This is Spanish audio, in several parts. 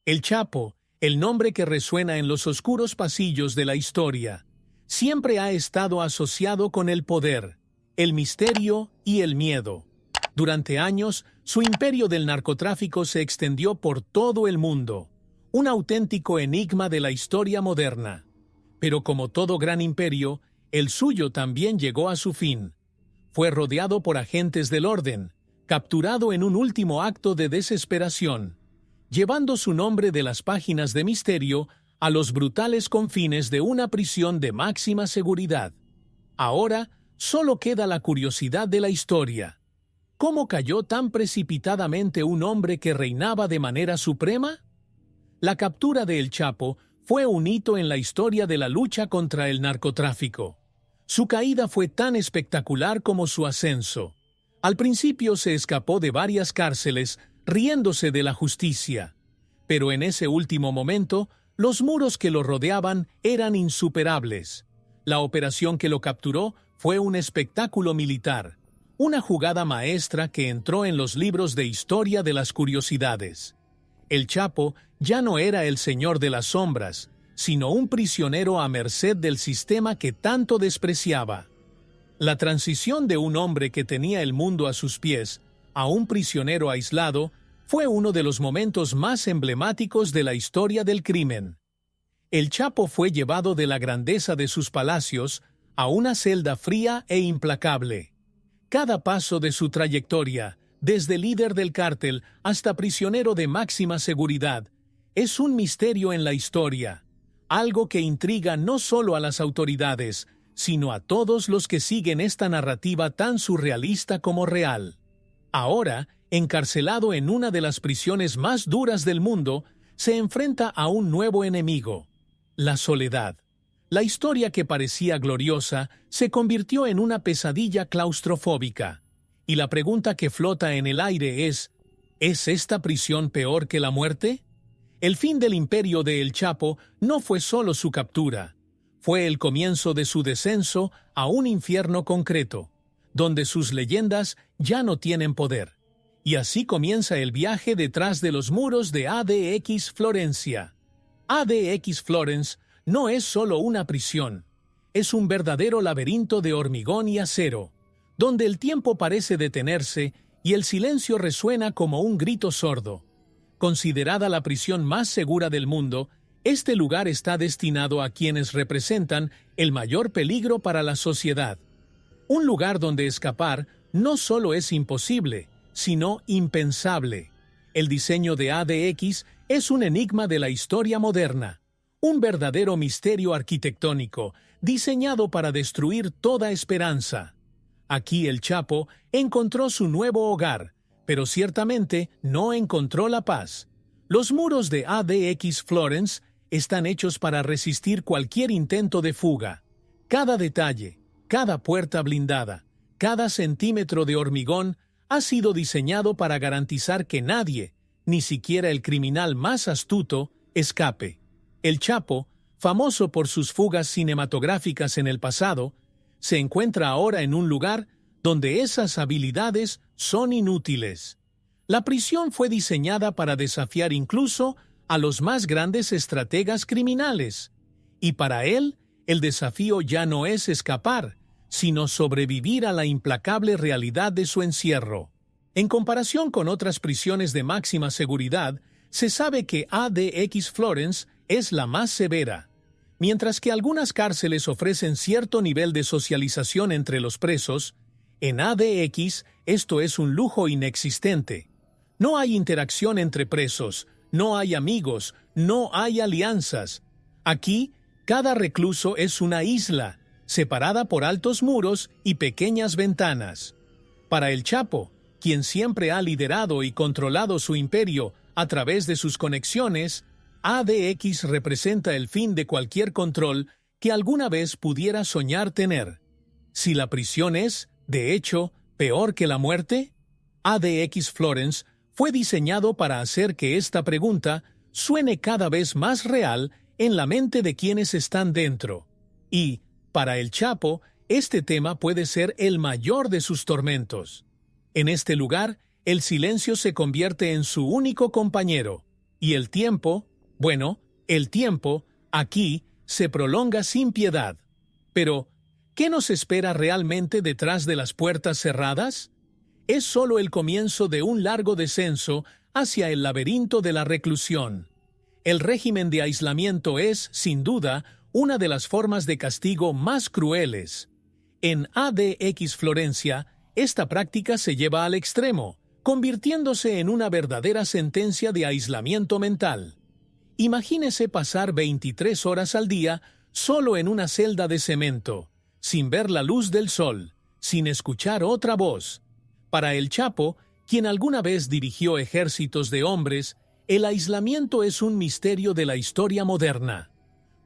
El Chapo, el nombre que resuena en los oscuros pasillos de la historia, siempre ha estado asociado con el poder, el misterio y el miedo. Durante años, su imperio del narcotráfico se extendió por todo el mundo, un auténtico enigma de la historia moderna. Pero como todo gran imperio, el suyo también llegó a su fin. Fue rodeado por agentes del orden, capturado en un último acto de desesperación, llevando su nombre de las páginas de misterio a los brutales confines de una prisión de máxima seguridad. Ahora, solo queda la curiosidad de la historia. ¿Cómo cayó tan precipitadamente un hombre que reinaba de manera suprema? La captura de El Chapo fue un hito en la historia de la lucha contra el narcotráfico. Su caída fue tan espectacular como su ascenso. Al principio se escapó de varias cárceles, riéndose de la justicia. Pero en ese último momento, los muros que lo rodeaban eran insuperables. La operación que lo capturó fue un espectáculo militar, una jugada maestra que entró en los libros de historia de las curiosidades. El Chapo ya no era el señor de las sombras, sino un prisionero a merced del sistema que tanto despreciaba. La transición de un hombre que tenía el mundo a sus pies a un prisionero aislado fue uno de los momentos más emblemáticos de la historia del crimen. El Chapo fue llevado de la grandeza de sus palacios a una celda fría e implacable. Cada paso de su trayectoria, desde líder del cártel hasta prisionero de máxima seguridad, es un misterio en la historia, algo que intriga no solo a las autoridades, sino a todos los que siguen esta narrativa tan surrealista como real. Ahora, encarcelado en una de las prisiones más duras del mundo, se enfrenta a un nuevo enemigo: la soledad. La historia que parecía gloriosa se convirtió en una pesadilla claustrofóbica. Y la pregunta que flota en el aire ¿es esta prisión peor que la muerte? El fin del imperio de El Chapo no fue solo su captura. Fue el comienzo de su descenso a un infierno concreto, donde sus leyendas ya no tienen poder. Y así comienza el viaje detrás de los muros de ADX Florencia. ADX Florence no es solo una prisión, es un verdadero laberinto de hormigón y acero, donde el tiempo parece detenerse y el silencio resuena como un grito sordo. Considerada la prisión más segura del mundo, este lugar está destinado a quienes representan el mayor peligro para la sociedad. Un lugar donde escapar no solo es imposible, sino impensable. El diseño de ADX es un enigma de la historia moderna, un verdadero misterio arquitectónico, diseñado para destruir toda esperanza. Aquí el Chapo encontró su nuevo hogar, pero ciertamente no encontró la paz. Los muros de ADX Florence están hechos para resistir cualquier intento de fuga. Cada detalle, cada puerta blindada, cada centímetro de hormigón ha sido diseñado para garantizar que nadie, ni siquiera el criminal más astuto, escape. El Chapo, famoso por sus fugas cinematográficas en el pasado, se encuentra ahora en un lugar donde esas habilidades son inútiles. La prisión fue diseñada para desafiar incluso a los más grandes estrategas criminales. Y para él, el desafío ya no es escapar, sino sobrevivir a la implacable realidad de su encierro. En comparación con otras prisiones de máxima seguridad, se sabe que ADX Florence es la más severa. Mientras que algunas cárceles ofrecen cierto nivel de socialización entre los presos, en ADX esto es un lujo inexistente. No hay interacción entre presos, no hay amigos, no hay alianzas. Aquí, cada recluso es una isla, separada por altos muros y pequeñas ventanas. Para el Chapo, quien siempre ha liderado y controlado su imperio a través de sus conexiones, ADX representa el fin de cualquier control que alguna vez pudiera soñar tener. Si la prisión es, de hecho, peor que la muerte, ADX Florence fue diseñado para hacer que esta pregunta suene cada vez más real en la mente de quienes están dentro. Y, para el Chapo, este tema puede ser el mayor de sus tormentos. En este lugar, el silencio se convierte en su único compañero. Y el tiempo, bueno, el tiempo, aquí, se prolonga sin piedad. Pero, ¿qué nos espera realmente detrás de las puertas cerradas? Es solo el comienzo de un largo descenso hacia el laberinto de la reclusión. El régimen de aislamiento es, sin duda, una de las formas de castigo más crueles. En ADX Florencia, esta práctica se lleva al extremo, convirtiéndose en una verdadera sentencia de aislamiento mental. Imagínese pasar 23 horas al día solo en una celda de cemento, sin ver la luz del sol, sin escuchar otra voz. Para el Chapo, quien alguna vez dirigió ejércitos de hombres, el aislamiento es un misterio de la historia moderna.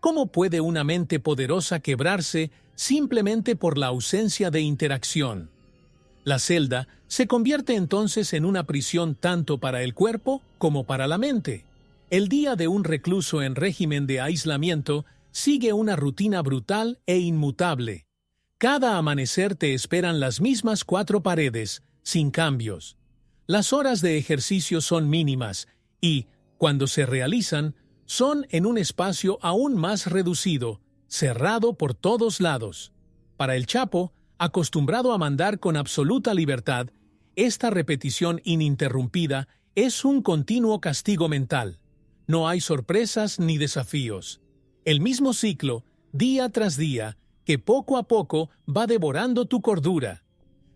¿Cómo puede una mente poderosa quebrarse simplemente por la ausencia de interacción? La celda se convierte entonces en una prisión tanto para el cuerpo como para la mente. El día de un recluso en régimen de aislamiento sigue una rutina brutal e inmutable. Cada amanecer te esperan las mismas 4 paredes, sin cambios. Las horas de ejercicio son mínimas y, cuando se realizan, son en un espacio aún más reducido, cerrado por todos lados. Para el Chapo, acostumbrado a mandar con absoluta libertad, esta repetición ininterrumpida es un continuo castigo mental. No hay sorpresas ni desafíos. El mismo ciclo, día tras día, que poco a poco va devorando tu cordura.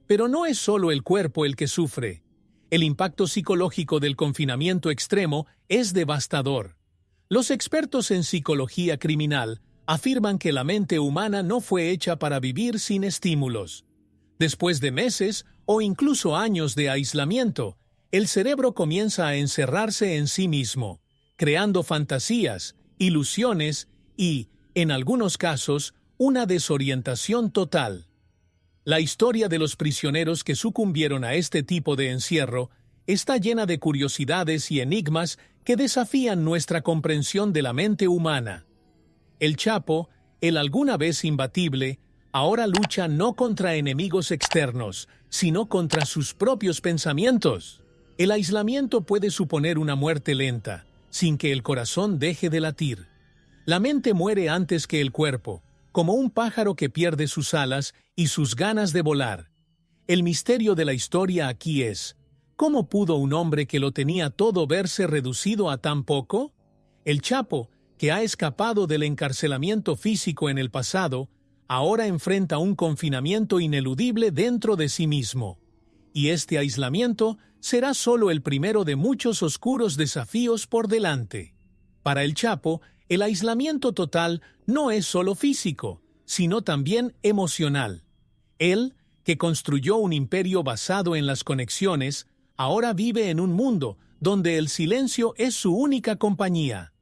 Pero no es solo el cuerpo el que sufre. El impacto psicológico del confinamiento extremo es devastador. Los expertos en psicología criminal afirman que la mente humana no fue hecha para vivir sin estímulos. Después de meses o incluso años de aislamiento, el cerebro comienza a encerrarse en sí mismo, creando fantasías, ilusiones y, en algunos casos, una desorientación total. La historia de los prisioneros que sucumbieron a este tipo de encierro está llena de curiosidades y enigmas que desafían nuestra comprensión de la mente humana. El Chapo, el alguna vez imbatible, ahora lucha no contra enemigos externos, sino contra sus propios pensamientos. El aislamiento puede suponer una muerte lenta, sin que el corazón deje de latir. La mente muere antes que el cuerpo, como un pájaro que pierde sus alas y sus ganas de volar. El misterio de la historia aquí es, ¿cómo pudo un hombre que lo tenía todo verse reducido a tan poco? El Chapo, que ha escapado del encarcelamiento físico en el pasado, ahora enfrenta un confinamiento ineludible dentro de sí mismo. Y este aislamiento será solo el primero de muchos oscuros desafíos por delante. Para el Chapo, el aislamiento total no es solo físico, sino también emocional. Él, que construyó un imperio basado en las conexiones, ahora vive en un mundo donde el silencio es su única compañía.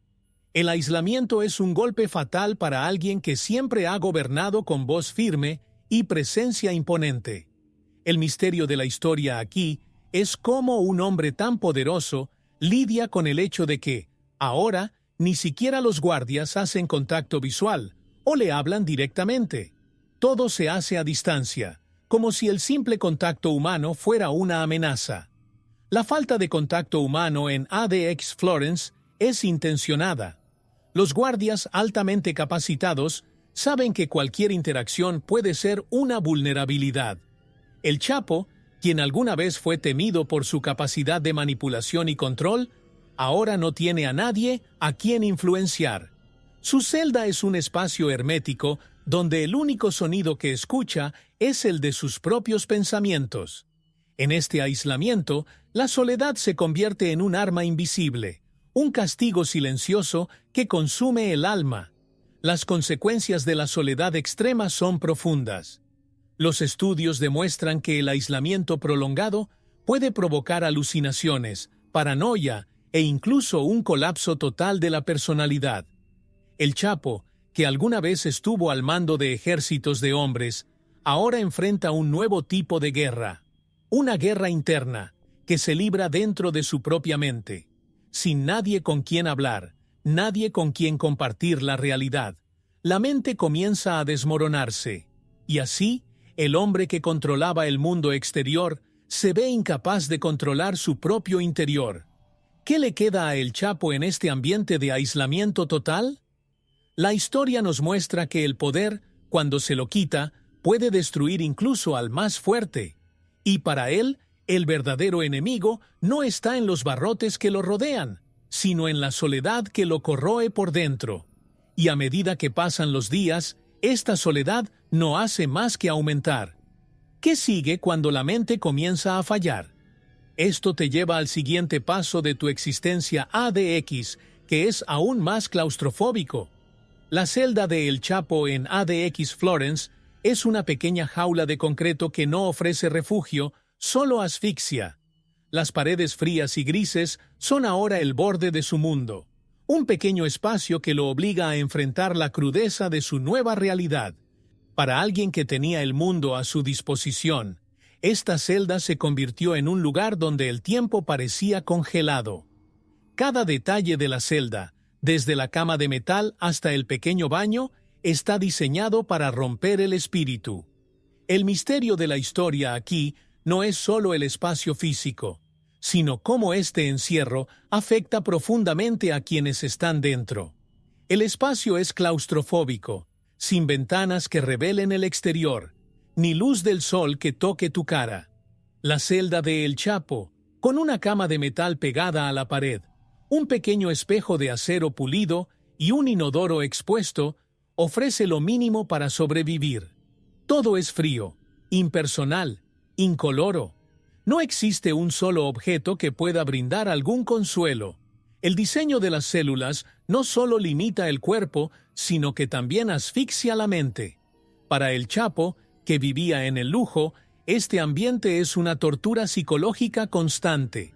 El aislamiento es un golpe fatal para alguien que siempre ha gobernado con voz firme y presencia imponente. El misterio de la historia aquí es cómo un hombre tan poderoso lidia con el hecho de que, ahora, ni siquiera los guardias hacen contacto visual o le hablan directamente. Todo se hace a distancia, como si el simple contacto humano fuera una amenaza. La falta de contacto humano en ADX Florence es intencionada. Los guardias altamente capacitados saben que cualquier interacción puede ser una vulnerabilidad. El Chapo, quien alguna vez fue temido por su capacidad de manipulación y control, ahora no tiene a nadie a quien influenciar. Su celda es un espacio hermético donde el único sonido que escucha es el de sus propios pensamientos. En este aislamiento, la soledad se convierte en un arma invisible, un castigo silencioso que consume el alma. Las consecuencias de la soledad extrema son profundas. Los estudios demuestran que el aislamiento prolongado puede provocar alucinaciones, paranoia e incluso un colapso total de la personalidad. El Chapo, que alguna vez estuvo al mando de ejércitos de hombres, ahora enfrenta un nuevo tipo de guerra. Una guerra interna, que se libra dentro de su propia mente. Sin nadie con quien hablar, nadie con quien compartir la realidad, la mente comienza a desmoronarse. Y así, el hombre que controlaba el mundo exterior se ve incapaz de controlar su propio interior. ¿Qué le queda a El Chapo en este ambiente de aislamiento total? La historia nos muestra que el poder, cuando se lo quita, puede destruir incluso al más fuerte. Y para él, el verdadero enemigo no está en los barrotes que lo rodean, sino en la soledad que lo corroe por dentro. Y a medida que pasan los días, esta soledad no hace más que aumentar. ¿Qué sigue cuando la mente comienza a fallar? Esto te lleva al siguiente paso de tu existencia ADX, que es aún más claustrofóbico. La celda de El Chapo en ADX Florence es una pequeña jaula de concreto que no ofrece refugio, solo asfixia. Las paredes frías y grises son ahora el borde de su mundo, un pequeño espacio que lo obliga a enfrentar la crudeza de su nueva realidad. Para alguien que tenía el mundo a su disposición, esta celda se convirtió en un lugar donde el tiempo parecía congelado. Cada detalle de la celda, desde la cama de metal hasta el pequeño baño, está diseñado para romper el espíritu. El misterio de la historia aquí no es solo el espacio físico, sino cómo este encierro afecta profundamente a quienes están dentro. El espacio es claustrofóbico, sin ventanas que revelen el exterior, ni luz del sol que toque tu cara. La celda de El Chapo, con una cama de metal pegada a la pared, un pequeño espejo de acero pulido y un inodoro expuesto, ofrece lo mínimo para sobrevivir. Todo es frío, impersonal, incoloro. No existe un solo objeto que pueda brindar algún consuelo. El diseño de las células no solo limita el cuerpo, sino que también asfixia la mente. Para El Chapo, que vivía en el lujo, este ambiente es una tortura psicológica constante.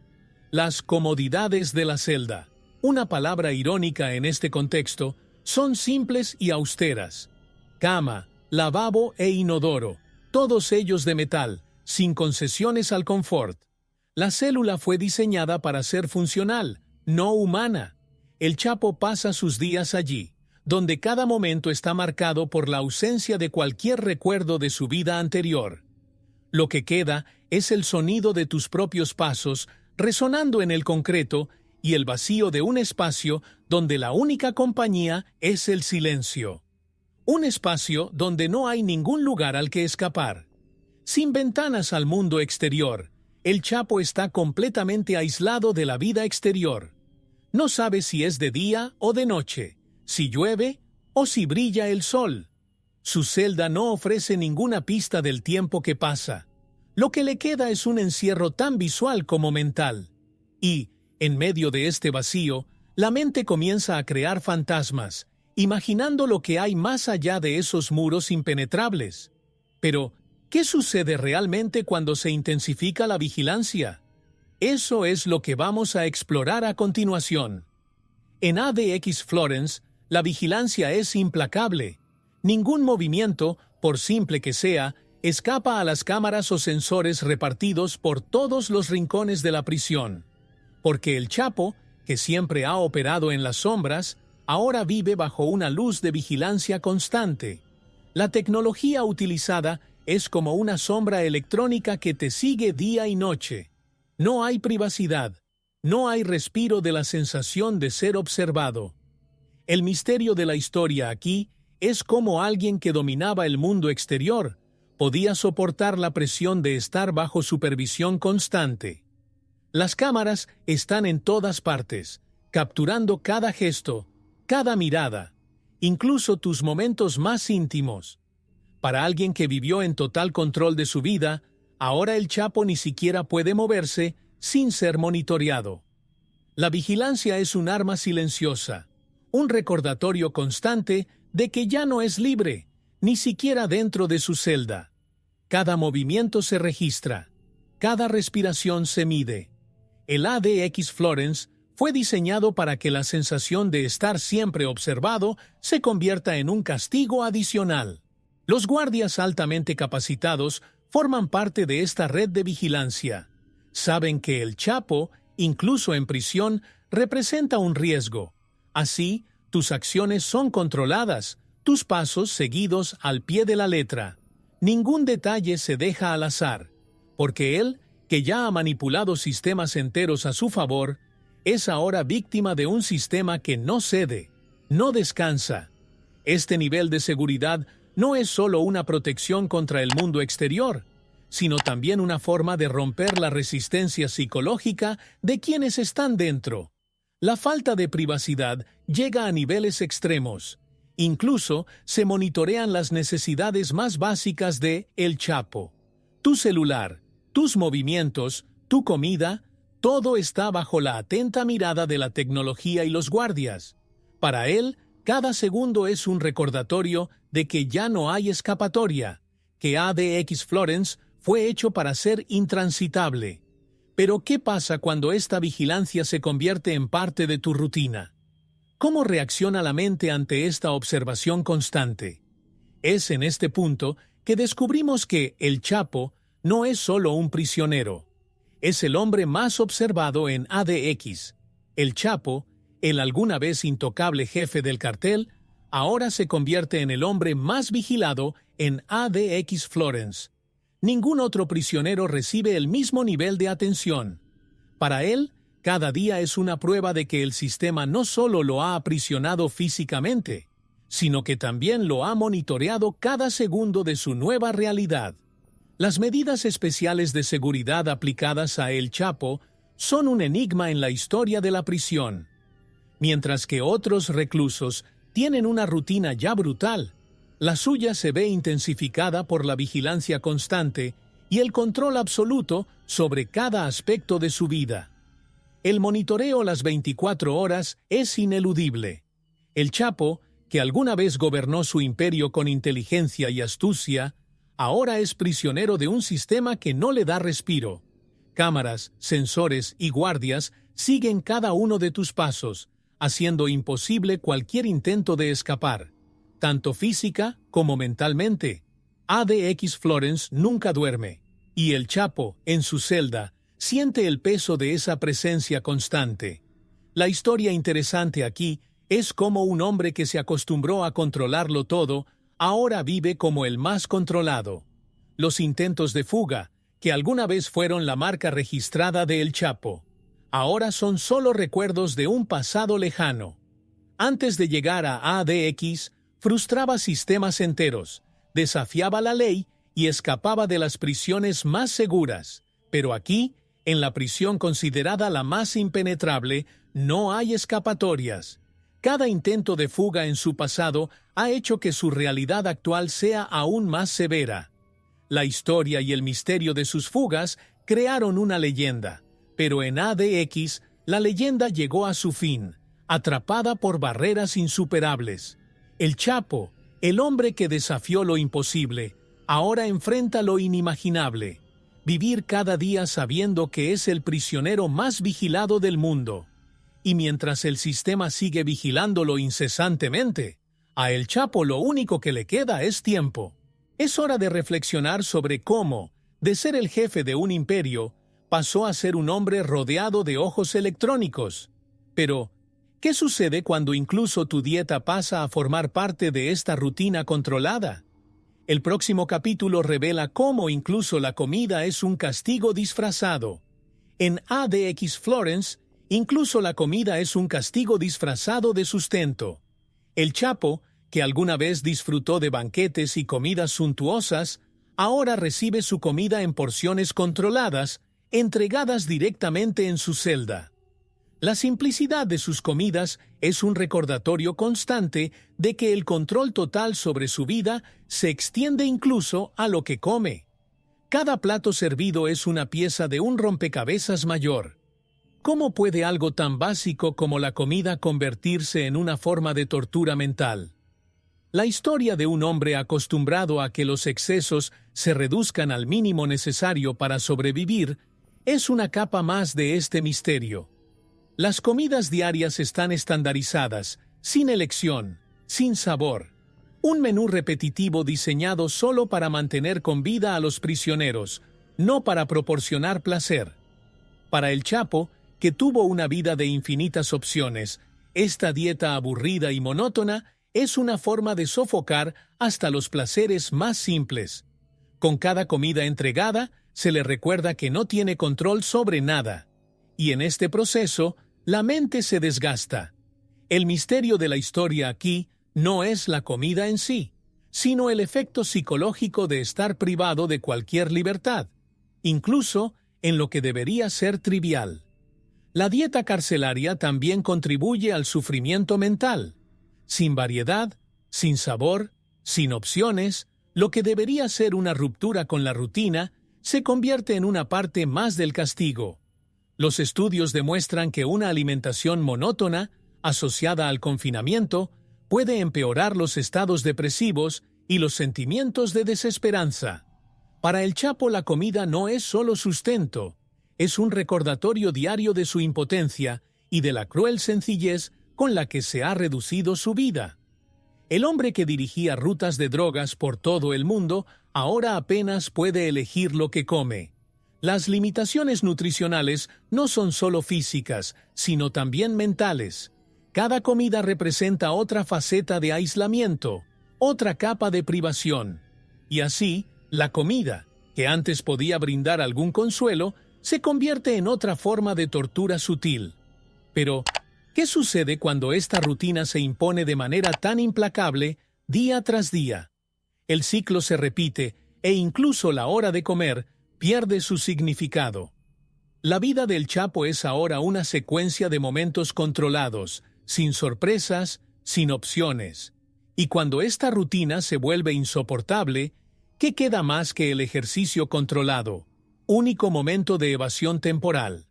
Las comodidades de la celda, una palabra irónica en este contexto, son simples y austeras. Cama, lavabo e inodoro, todos ellos de metal, sin concesiones al confort. La célula fue diseñada para ser funcional, no humana. El Chapo pasa sus días allí, donde cada momento está marcado por la ausencia de cualquier recuerdo de su vida anterior. Lo que queda es el sonido de tus propios pasos resonando en el concreto y el vacío de un espacio donde la única compañía es el silencio. Un espacio donde no hay ningún lugar al que escapar. Sin ventanas al mundo exterior, El Chapo está completamente aislado de la vida exterior. No sabe si es de día o de noche, si llueve o si brilla el sol. Su celda no ofrece ninguna pista del tiempo que pasa. Lo que le queda es un encierro tan visual como mental. Y, en medio de este vacío, la mente comienza a crear fantasmas, imaginando lo que hay más allá de esos muros impenetrables. Pero, ¿qué sucede realmente cuando se intensifica la vigilancia? Eso es lo que vamos a explorar a continuación. En ADX Florence, la vigilancia es implacable. Ningún movimiento, por simple que sea, escapa a las cámaras o sensores repartidos por todos los rincones de la prisión. Porque El Chapo, que siempre ha operado en las sombras, ahora vive bajo una luz de vigilancia constante. La tecnología utilizada es como una sombra electrónica que te sigue día y noche. No hay privacidad, no hay respiro de la sensación de ser observado. El misterio de la historia aquí es cómo alguien que dominaba el mundo exterior podía soportar la presión de estar bajo supervisión constante. Las cámaras están en todas partes, capturando cada gesto, cada mirada, incluso tus momentos más íntimos. Para alguien que vivió en total control de su vida, ahora El Chapo ni siquiera puede moverse sin ser monitoreado. La vigilancia es un arma silenciosa, un recordatorio constante de que ya no es libre, ni siquiera dentro de su celda. Cada movimiento se registra, cada respiración se mide. El ADX Florence fue diseñado para que la sensación de estar siempre observado se convierta en un castigo adicional. Los guardias altamente capacitados forman parte de esta red de vigilancia. Saben que El Chapo, incluso en prisión, representa un riesgo. Así, tus acciones son controladas, tus pasos seguidos al pie de la letra. Ningún detalle se deja al azar, porque él, que ya ha manipulado sistemas enteros a su favor, es ahora víctima de un sistema que no cede, no descansa. Este nivel de seguridad no es solo una protección contra el mundo exterior, sino también una forma de romper la resistencia psicológica de quienes están dentro. La falta de privacidad llega a niveles extremos. Incluso se monitorean las necesidades más básicas de El Chapo. Tu celular, tus movimientos, tu comida, todo está bajo la atenta mirada de la tecnología y los guardias. Para él, cada segundo es un recordatorio de que ya no hay escapatoria, que ADX Florence fue hecho para ser intransitable. Pero ¿qué pasa cuando esta vigilancia se convierte en parte de tu rutina? ¿Cómo reacciona la mente ante esta observación constante? Es en este punto que descubrimos que El Chapo no es solo un prisionero. Es el hombre más observado en ADX. El Chapo, el alguna vez intocable jefe del cartel, ahora se convierte en el hombre más vigilado en ADX Florence. Ningún otro prisionero recibe el mismo nivel de atención. Para él, cada día es una prueba de que el sistema no solo lo ha aprisionado físicamente, sino que también lo ha monitoreado cada segundo de su nueva realidad. Las medidas especiales de seguridad aplicadas a El Chapo son un enigma en la historia de la prisión. Mientras que otros reclusos tienen una rutina ya brutal, la suya se ve intensificada por la vigilancia constante y el control absoluto sobre cada aspecto de su vida. El monitoreo las 24 horas es ineludible. El Chapo, que alguna vez gobernó su imperio con inteligencia y astucia, ahora es prisionero de un sistema que no le da respiro. Cámaras, sensores y guardias siguen cada uno de tus pasos, haciendo imposible cualquier intento de escapar, tanto física como mentalmente. ADX Florence nunca duerme, y El Chapo, en su celda, siente el peso de esa presencia constante. La historia interesante aquí es cómo un hombre que se acostumbró a controlarlo todo, ahora vive como el más controlado. Los intentos de fuga, que alguna vez fueron la marca registrada de El Chapo, ahora son solo recuerdos de un pasado lejano. Antes de llegar a ADX, frustraba sistemas enteros, desafiaba la ley y escapaba de las prisiones más seguras. Pero aquí, en la prisión considerada la más impenetrable, no hay escapatorias. Cada intento de fuga en su pasado ha hecho que su realidad actual sea aún más severa. La historia y el misterio de sus fugas crearon una leyenda, pero en ADX la leyenda llegó a su fin, atrapada por barreras insuperables. El Chapo, el hombre que desafió lo imposible, ahora enfrenta lo inimaginable: vivir cada día sabiendo que es el prisionero más vigilado del mundo. Y mientras el sistema sigue vigilándolo incesantemente, a El Chapo lo único que le queda es tiempo. Es hora de reflexionar sobre cómo, de ser el jefe de un imperio, pasó a ser un hombre rodeado de ojos electrónicos. Pero, ¿qué sucede cuando incluso tu dieta pasa a formar parte de esta rutina controlada? El próximo capítulo revela cómo incluso la comida es un castigo disfrazado. En ADX Florence, incluso la comida es un castigo disfrazado de sustento. El Chapo, que alguna vez disfrutó de banquetes y comidas suntuosas, ahora recibe su comida en porciones controladas, entregadas directamente en su celda. La simplicidad de sus comidas es un recordatorio constante de que el control total sobre su vida se extiende incluso a lo que come. Cada plato servido es una pieza de un rompecabezas mayor. ¿Cómo puede algo tan básico como la comida convertirse en una forma de tortura mental? La historia de un hombre acostumbrado a que los excesos se reduzcan al mínimo necesario para sobrevivir es una capa más de este misterio. Las comidas diarias están estandarizadas, sin elección, sin sabor. Un menú repetitivo diseñado solo para mantener con vida a los prisioneros, no para proporcionar placer. Para El Chapo, que tuvo una vida de infinitas opciones, esta dieta aburrida y monótona es una forma de sofocar hasta los placeres más simples. Con cada comida entregada, se le recuerda que no tiene control sobre nada. Y en este proceso, La mente se desgasta. El misterio de la historia aquí no es la comida en sí, sino el efecto psicológico de estar privado de cualquier libertad, incluso en lo que debería ser trivial. La dieta carcelaria también contribuye al sufrimiento mental. Sin variedad, sin sabor, sin opciones, lo que debería ser una ruptura con la rutina se convierte en una parte más del castigo. Los estudios demuestran que una alimentación monótona, asociada al confinamiento, puede empeorar los estados depresivos y los sentimientos de desesperanza. Para el Chapo la comida no es solo sustento, es un recordatorio diario de su impotencia y de la cruel sencillez con la que se ha reducido su vida. El hombre que dirigía rutas de drogas por todo el mundo ahora apenas puede elegir lo que come. Las limitaciones nutricionales no son solo físicas, sino también mentales. Cada comida representa otra faceta de aislamiento, otra capa de privación. Y así, la comida, que antes podía brindar algún consuelo, se convierte en otra forma de tortura sutil. Pero, ¿qué sucede cuando esta rutina se impone de manera tan implacable día tras día? El ciclo se repite e incluso la hora de comer pierde su significado. La vida del Chapo es ahora una secuencia de momentos controlados, sin sorpresas, sin opciones. Y cuando esta rutina se vuelve insoportable, ¿qué queda más que el ejercicio controlado? Único momento de evasión temporal.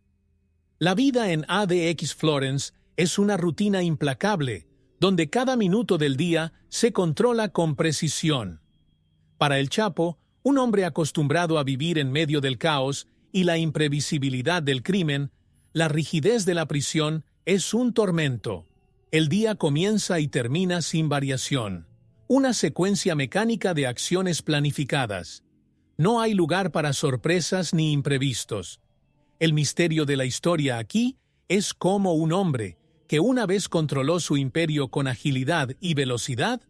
La vida en ADX Florence es una rutina implacable, donde cada minuto del día se controla con precisión. Para el Chapo, un hombre acostumbrado a vivir en medio del caos y la imprevisibilidad del crimen, la rigidez de la prisión es un tormento. El día comienza y termina sin variación, una secuencia mecánica de acciones planificadas. No hay lugar para sorpresas ni imprevistos. El misterio de la historia aquí es cómo un hombre, que una vez controló su imperio con agilidad y velocidad,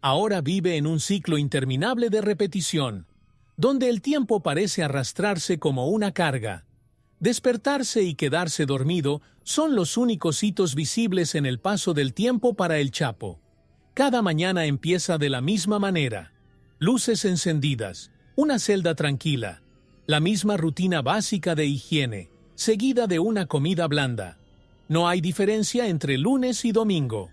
ahora vive en un ciclo interminable de repetición, donde el tiempo parece arrastrarse como una carga. Despertarse y quedarse dormido son los únicos hitos visibles en el paso del tiempo para el Chapo. Cada mañana empieza de la misma manera. Luces encendidas, una celda tranquila, la misma rutina básica de higiene, seguida de una comida blanda. No hay diferencia entre lunes y domingo.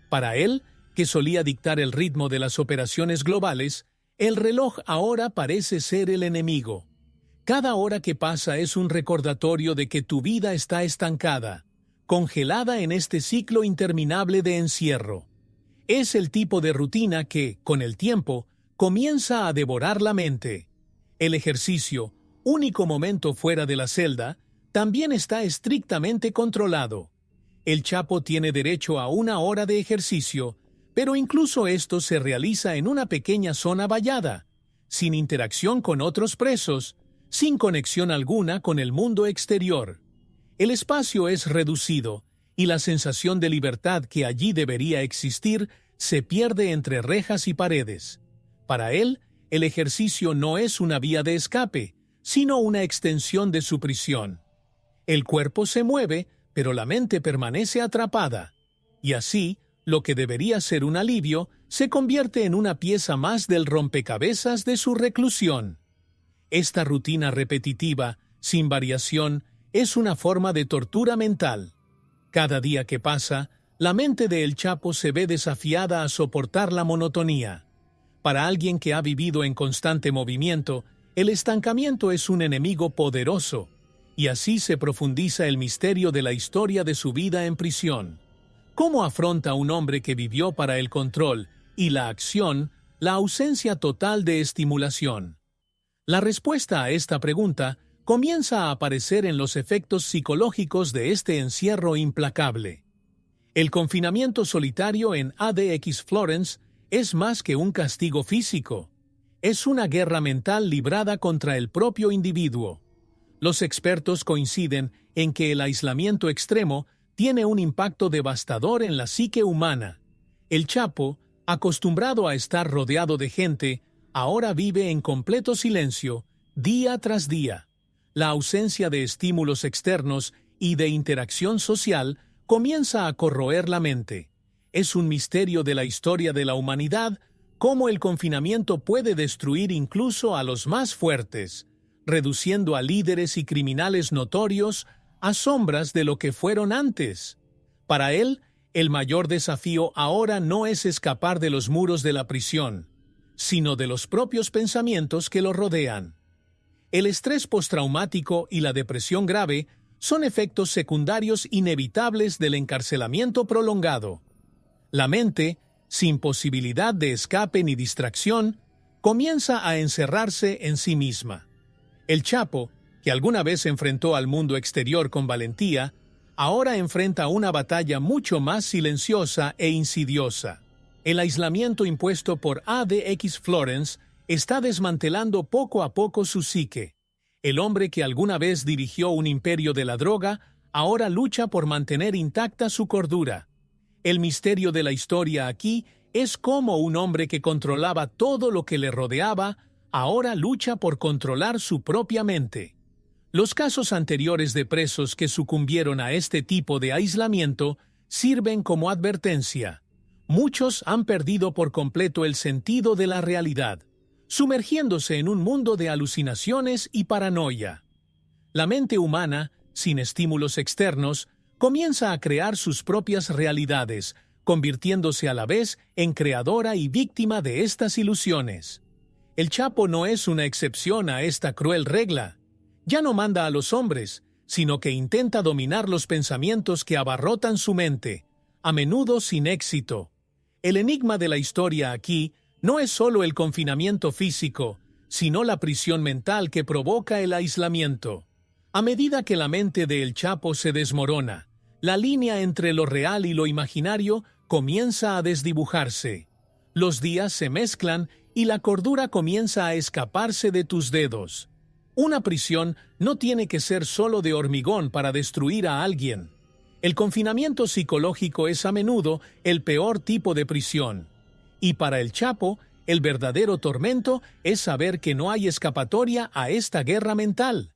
Para él, que solía dictar el ritmo de las operaciones globales, el reloj ahora parece ser el enemigo. Cada hora que pasa es un recordatorio de que tu vida está estancada, congelada en este ciclo interminable de encierro. Es el tipo de rutina que, con el tiempo, comienza a devorar la mente. El ejercicio, único momento fuera de la celda, también está estrictamente controlado. El Chapo tiene derecho a 1 hora de ejercicio, pero incluso esto se realiza en una pequeña zona vallada, sin interacción con otros presos, sin conexión alguna con el mundo exterior. El espacio es reducido y la sensación de libertad que allí debería existir se pierde entre rejas y paredes. Para él, el ejercicio no es una vía de escape, sino una extensión de su prisión. El cuerpo se mueve, pero la mente permanece atrapada. Y así, lo que debería ser un alivio se convierte en una pieza más del rompecabezas de su reclusión. Esta rutina repetitiva, sin variación, es una forma de tortura mental. Cada día que pasa, la mente de El Chapo se ve desafiada a soportar la monotonía. Para alguien que ha vivido en constante movimiento, el estancamiento es un enemigo poderoso, y así se profundiza el misterio de la historia de su vida en prisión. ¿Cómo afronta un hombre que vivió para el control y la acción la ausencia total de estimulación? La respuesta a esta pregunta comienza a aparecer en los efectos psicológicos de este encierro implacable. El confinamiento solitario en ADX Florence es más que un castigo físico. Es una guerra mental librada contra el propio individuo. Los expertos coinciden en que el aislamiento extremo tiene un impacto devastador en la psique humana. El Chapo, acostumbrado a estar rodeado de gente, ahora vive en completo silencio, día tras día. La ausencia de estímulos externos y de interacción social comienza a corroer la mente. Es un misterio de la historia de la humanidad cómo el confinamiento puede destruir incluso a los más fuertes, reduciendo a líderes y criminales notorios a sombras de lo que fueron antes. Para él, el mayor desafío ahora no es escapar de los muros de la prisión, sino de los propios pensamientos que lo rodean. El estrés postraumático y la depresión grave son efectos secundarios inevitables del encarcelamiento prolongado. La mente, sin posibilidad de escape ni distracción, comienza a encerrarse en sí misma. El Chapo, que alguna vez enfrentó al mundo exterior con valentía, ahora enfrenta una batalla mucho más silenciosa e insidiosa. El aislamiento impuesto por ADX Florence está desmantelando poco a poco su psique. El hombre que alguna vez dirigió un imperio de la droga, ahora lucha por mantener intacta su cordura. El misterio de la historia aquí es cómo un hombre que controlaba todo lo que le rodeaba, ahora lucha por controlar su propia mente. Los casos anteriores de presos que sucumbieron a este tipo de aislamiento sirven como advertencia. Muchos han perdido por completo el sentido de la realidad, sumergiéndose en un mundo de alucinaciones y paranoia. La mente humana, sin estímulos externos, comienza a crear sus propias realidades, convirtiéndose a la vez en creadora y víctima de estas ilusiones. El Chapo no es una excepción a esta cruel regla. Ya no manda a los hombres, sino que intenta dominar los pensamientos que abarrotan su mente, a menudo sin éxito. El enigma de la historia aquí no es solo el confinamiento físico, sino la prisión mental que provoca el aislamiento. A medida que la mente de El Chapo se desmorona, la línea entre lo real y lo imaginario comienza a desdibujarse. Los días se mezclan y la cordura comienza a escaparse de tus dedos. Una prisión no tiene que ser solo de hormigón para destruir a alguien. El confinamiento psicológico es a menudo el peor tipo de prisión. Y para el Chapo, el verdadero tormento es saber que no hay escapatoria a esta guerra mental.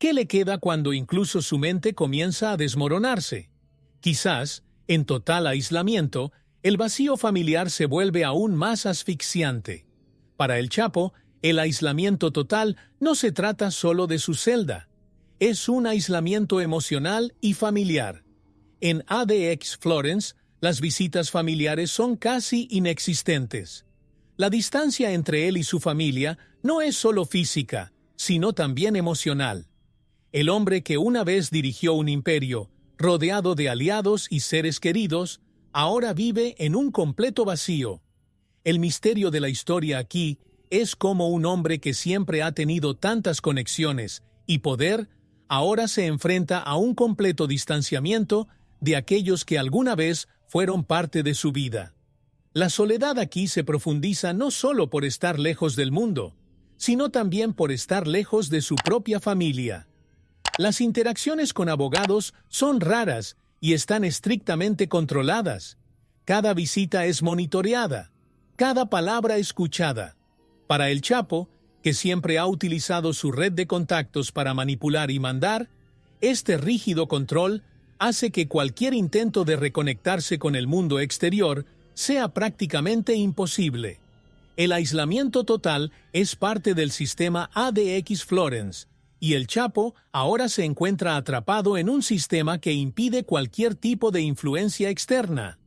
¿Qué le queda cuando incluso su mente comienza a desmoronarse? Quizás, en total aislamiento, el vacío familiar se vuelve aún más asfixiante. Para el Chapo, el aislamiento total no se trata solo de su celda. Es un aislamiento emocional y familiar. En ADX Florence, las visitas familiares son casi inexistentes. La distancia entre él y su familia no es solo física, sino también emocional. El hombre que una vez dirigió un imperio, rodeado de aliados y seres queridos, ahora vive en un completo vacío. El misterio de la historia aquí es como un hombre que siempre ha tenido tantas conexiones y poder, ahora se enfrenta a un completo distanciamiento de aquellos que alguna vez fueron parte de su vida. La soledad aquí se profundiza no solo por estar lejos del mundo, sino también por estar lejos de su propia familia. Las interacciones con abogados son raras y están estrictamente controladas. Cada visita es monitoreada, cada palabra escuchada. Para el Chapo, que siempre ha utilizado su red de contactos para manipular y mandar, este rígido control hace que cualquier intento de reconectarse con el mundo exterior sea prácticamente imposible. El aislamiento total es parte del sistema ADX Florence, y el Chapo ahora se encuentra atrapado en un sistema que impide cualquier tipo de influencia externa.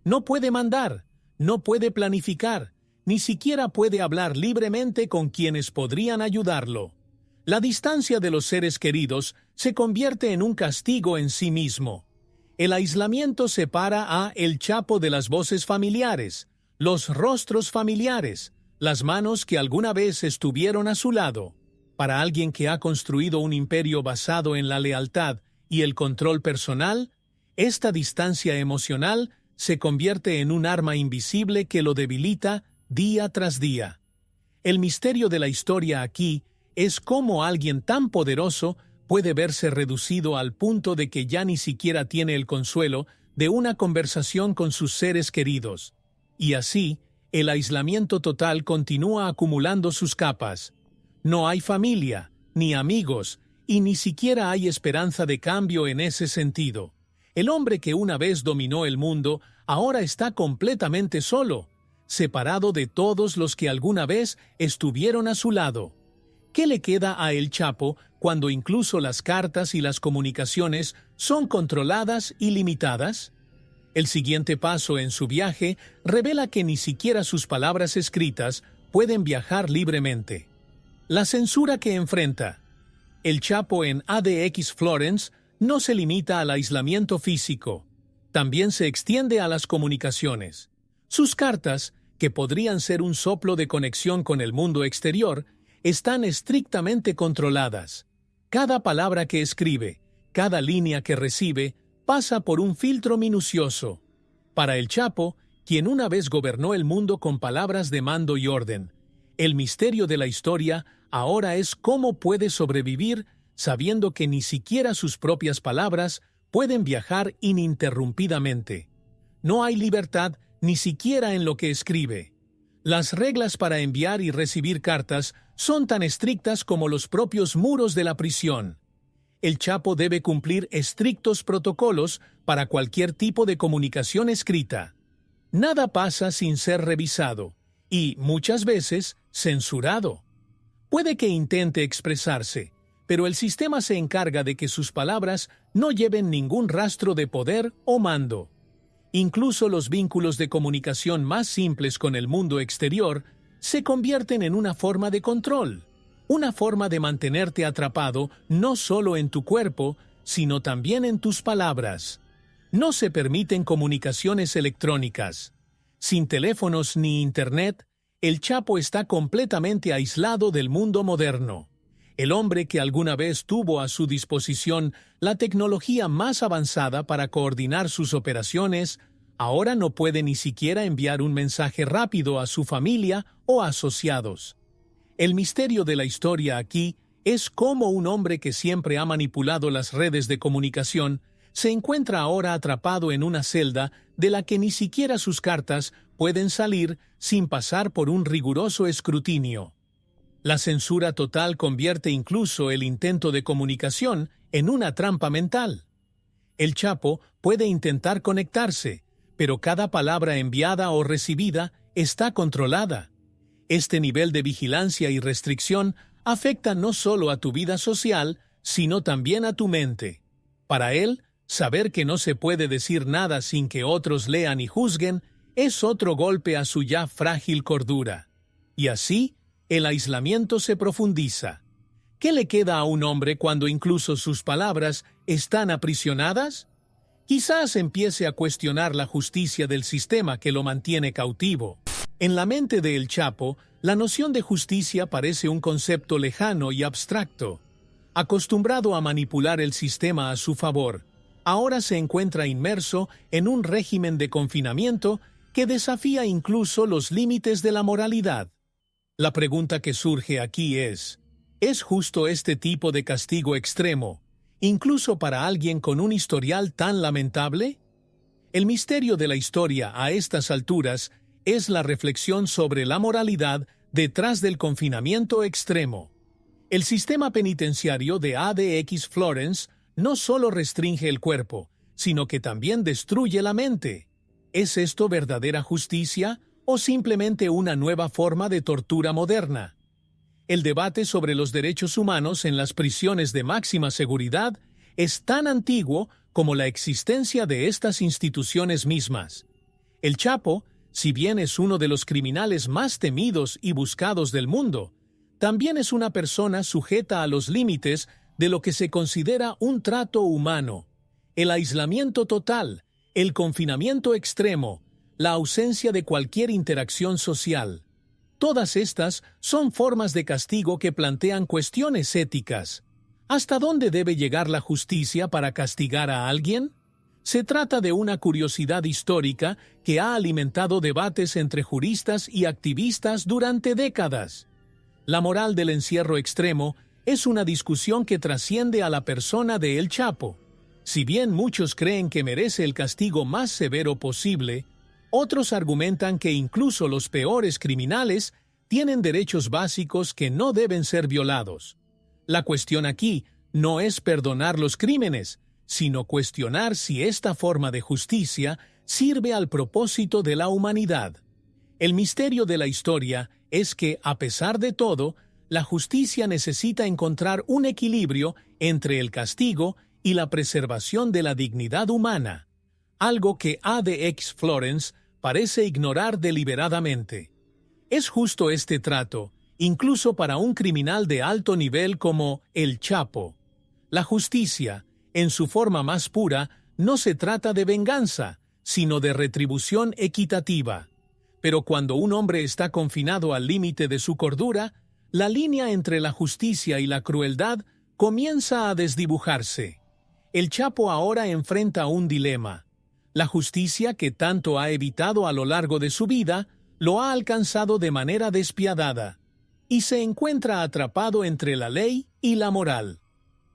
No puede mandar, no puede planificar, ni siquiera puede hablar libremente con quienes podrían ayudarlo. La distancia de los seres queridos se convierte en un castigo en sí mismo. El aislamiento separa a El Chapo de las voces familiares, los rostros familiares, las manos que alguna vez estuvieron a su lado. Para alguien que ha construido un imperio basado en la lealtad y el control personal, esta distancia emocional se convierte en un arma invisible que lo debilita día tras día. El misterio de la historia aquí es cómo alguien tan poderoso puede verse reducido al punto de que ya ni siquiera tiene el consuelo de una conversación con sus seres queridos. Y así, el aislamiento total continúa acumulando sus capas. No hay familia, ni amigos, y ni siquiera hay esperanza de cambio en ese sentido. El hombre que una vez dominó el mundo ahora está completamente solo, separado de todos los que alguna vez estuvieron a su lado. ¿Qué le queda a El Chapo cuando incluso las cartas y las comunicaciones son controladas y limitadas? El siguiente paso en su viaje revela que ni siquiera sus palabras escritas pueden viajar libremente. La censura que enfrenta. El Chapo en ADX Florence no se limita al aislamiento físico, también se extiende a las comunicaciones. Sus cartas, que podrían ser un soplo de conexión con el mundo exterior, están estrictamente controladas. Cada palabra que escribe, cada línea que recibe, pasa por un filtro minucioso. Para El Chapo, quien una vez gobernó el mundo con palabras de mando y orden, el misterio de la historia ahora es cómo puede sobrevivir sabiendo que ni siquiera sus propias palabras pueden viajar ininterrumpidamente. No hay libertad ni siquiera en lo que escribe. Las reglas para enviar y recibir cartas son tan estrictas como los propios muros de la prisión. El Chapo debe cumplir estrictos protocolos para cualquier tipo de comunicación escrita. Nada pasa sin ser revisado y, muchas veces, censurado. Puede que intente expresarse, pero el sistema se encarga de que sus palabras no lleven ningún rastro de poder o mando. Incluso los vínculos de comunicación más simples con el mundo exterior se convierten en una forma de control, una forma de mantenerte atrapado no solo en tu cuerpo, sino también en tus palabras. No se permiten comunicaciones electrónicas. Sin teléfonos ni internet, el Chapo está completamente aislado del mundo moderno. El hombre que alguna vez tuvo a su disposición la tecnología más avanzada para coordinar sus operaciones, ahora no puede ni siquiera enviar un mensaje rápido a su familia o asociados. El misterio de la historia aquí es cómo un hombre que siempre ha manipulado las redes de comunicación se encuentra ahora atrapado en una celda de la que ni siquiera sus cartas pueden salir sin pasar por un riguroso escrutinio. La censura total convierte incluso el intento de comunicación en una trampa mental. El Chapo puede intentar conectarse, pero cada palabra enviada o recibida está controlada. Este nivel de vigilancia y restricción afecta no solo a tu vida social, sino también a tu mente. Para él, saber que no se puede decir nada sin que otros lean y juzguen es otro golpe a su ya frágil cordura. Y así, el aislamiento se profundiza. ¿Qué le queda a un hombre cuando incluso sus palabras están aprisionadas? Quizás empiece a cuestionar la justicia del sistema que lo mantiene cautivo. En la mente de El Chapo, la noción de justicia parece un concepto lejano y abstracto. Acostumbrado a manipular el sistema a su favor, ahora se encuentra inmerso en un régimen de confinamiento que desafía incluso los límites de la moralidad. La pregunta que surge aquí ¿es justo este tipo de castigo extremo, incluso para alguien con un historial tan lamentable? El misterio de la historia a estas alturas es la reflexión sobre la moralidad detrás del confinamiento extremo. El sistema penitenciario de ADX Florence no solo restringe el cuerpo, sino que también destruye la mente. ¿Es esto verdadera justicia o simplemente una nueva forma de tortura moderna? El debate sobre los derechos humanos en las prisiones de máxima seguridad es tan antiguo como la existencia de estas instituciones mismas. El Chapo, si bien es uno de los criminales más temidos y buscados del mundo, también es una persona sujeta a los límites de lo que se considera un trato humano. El aislamiento total, el confinamiento extremo, la ausencia de cualquier interacción social. Todas estas son formas de castigo que plantean cuestiones éticas. ¿Hasta dónde debe llegar la justicia para castigar a alguien? Se trata de una curiosidad histórica que ha alimentado debates entre juristas y activistas durante décadas. La moral del encierro extremo es una discusión que trasciende a la persona de El Chapo. Si bien muchos creen que merece el castigo más severo posible, otros argumentan que incluso los peores criminales tienen derechos básicos que no deben ser violados. La cuestión aquí no es perdonar los crímenes, sino cuestionar si esta forma de justicia sirve al propósito de la humanidad. El misterio de la historia es que, a pesar de todo, la justicia necesita encontrar un equilibrio entre el castigo y la preservación de la dignidad humana, algo que ADX Florence parece ignorar deliberadamente. Es justo este trato, incluso para un criminal de alto nivel como El Chapo. La justicia, en su forma más pura, no se trata de venganza, sino de retribución equitativa. Pero cuando un hombre está confinado al límite de su cordura, la línea entre la justicia y la crueldad comienza a desdibujarse. El Chapo ahora enfrenta un dilema. La justicia que tanto ha evitado a lo largo de su vida lo ha alcanzado de manera despiadada y se encuentra atrapado entre la ley y la moral.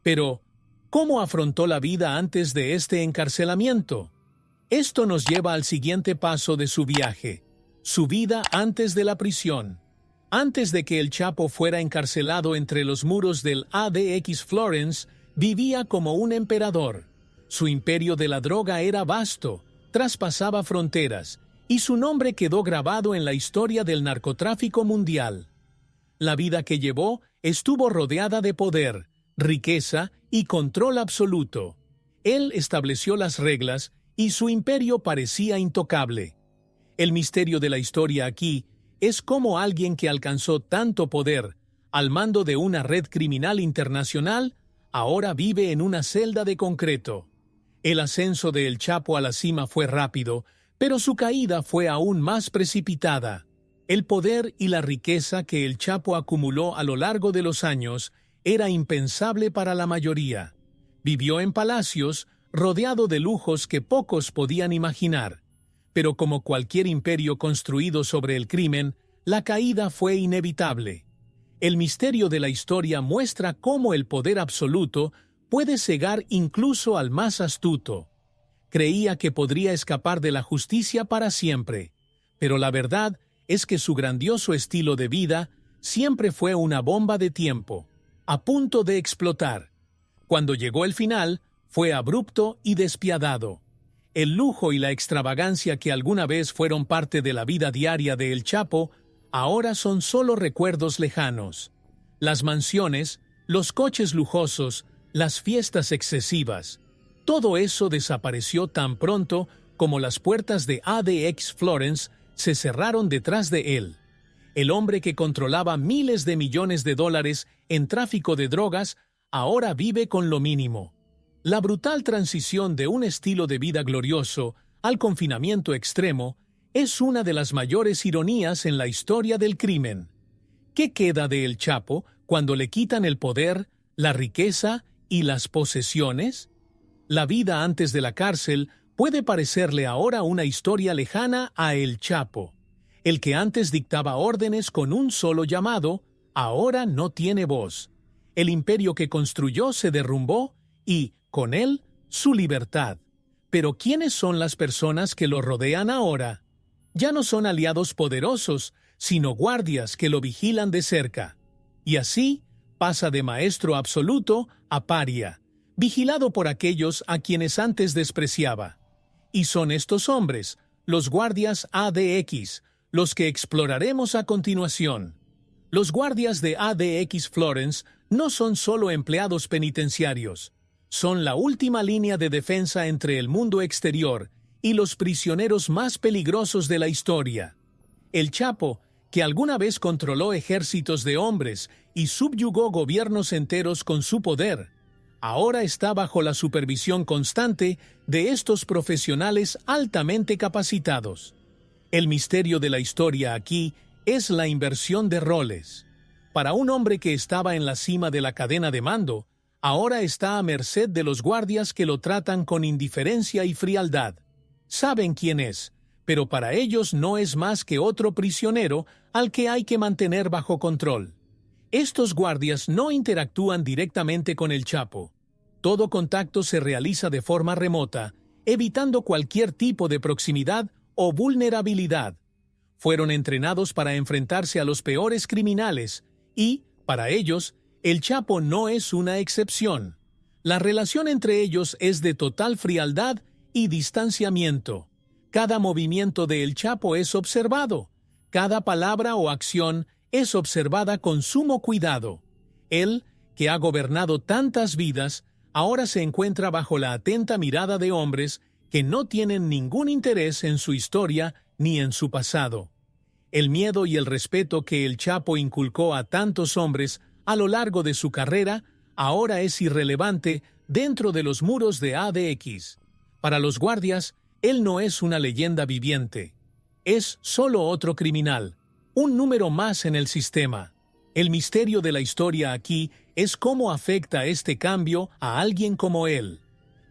Pero, ¿cómo afrontó la vida antes de este encarcelamiento? Esto nos lleva al siguiente paso de su viaje, su vida antes de la prisión. Antes de que el Chapo fuera encarcelado entre los muros del ADX Florence, vivía como un emperador. Su imperio de la droga era vasto, traspasaba fronteras, y su nombre quedó grabado en la historia del narcotráfico mundial. La vida que llevó estuvo rodeada de poder, riqueza y control absoluto. Él estableció las reglas y su imperio parecía intocable. El misterio de la historia aquí es cómo alguien que alcanzó tanto poder al mando de una red criminal internacional ahora vive en una celda de concreto. El ascenso de El Chapo a la cima fue rápido, pero su caída fue aún más precipitada. El poder y la riqueza que El Chapo acumuló a lo largo de los años era impensable para la mayoría. Vivió en palacios, rodeado de lujos que pocos podían imaginar. Pero como cualquier imperio construido sobre el crimen, la caída fue inevitable. El misterio de la historia muestra cómo el poder absoluto puede cegar incluso al más astuto. Creía que podría escapar de la justicia para siempre, pero la verdad es que su grandioso estilo de vida siempre fue una bomba de tiempo, a punto de explotar. Cuando llegó el final, fue abrupto y despiadado. El lujo y la extravagancia que alguna vez fueron parte de la vida diaria de El Chapo, ahora son solo recuerdos lejanos. Las mansiones, los coches lujosos, las fiestas excesivas, todo eso desapareció tan pronto como las puertas de ADX Florence se cerraron detrás de él. El hombre que controlaba miles de millones de dólares en tráfico de drogas ahora vive con lo mínimo. La brutal transición de un estilo de vida glorioso al confinamiento extremo es una de las mayores ironías en la historia del crimen. ¿Qué queda de El Chapo cuando le quitan el poder, la riqueza y las posesiones? La vida antes de la cárcel puede parecerle ahora una historia lejana a El Chapo. El que antes dictaba órdenes con un solo llamado, ahora no tiene voz. El imperio que construyó se derrumbó y, con él, su libertad. Pero ¿quiénes son las personas que lo rodean ahora? Ya no son aliados poderosos, sino guardias que lo vigilan de cerca. Y así pasa de maestro absoluto a paria, vigilado por aquellos a quienes antes despreciaba. Y son estos hombres, los guardias ADX, los que exploraremos a continuación. Los guardias de ADX Florence no son solo empleados penitenciarios, son la última línea de defensa entre el mundo exterior y los prisioneros más peligrosos de la historia. El Chapo, que alguna vez controló ejércitos de hombres y subyugó gobiernos enteros con su poder, ahora está bajo la supervisión constante de estos profesionales altamente capacitados. El misterio de la historia aquí es la inversión de roles. Para un hombre que estaba en la cima de la cadena de mando, ahora está a merced de los guardias que lo tratan con indiferencia y frialdad. Saben quién es, pero para ellos no es más que otro prisionero al que hay que mantener bajo control. Estos guardias no interactúan directamente con el Chapo. Todo contacto se realiza de forma remota, evitando cualquier tipo de proximidad o vulnerabilidad. Fueron entrenados para enfrentarse a los peores criminales y, para ellos, El Chapo no es una excepción. La relación entre ellos es de total frialdad y distanciamiento. Cada movimiento de El Chapo es observado. Cada palabra o acción es observada con sumo cuidado. Él, que ha gobernado tantas vidas, ahora se encuentra bajo la atenta mirada de hombres que no tienen ningún interés en su historia ni en su pasado. El miedo y el respeto que El Chapo inculcó a tantos hombres a lo largo de su carrera ahora es irrelevante dentro de los muros de ADX. Para los guardias, él no es una leyenda viviente. Es solo otro criminal, un número más en el sistema. El misterio de la historia aquí es cómo afecta este cambio a alguien como él.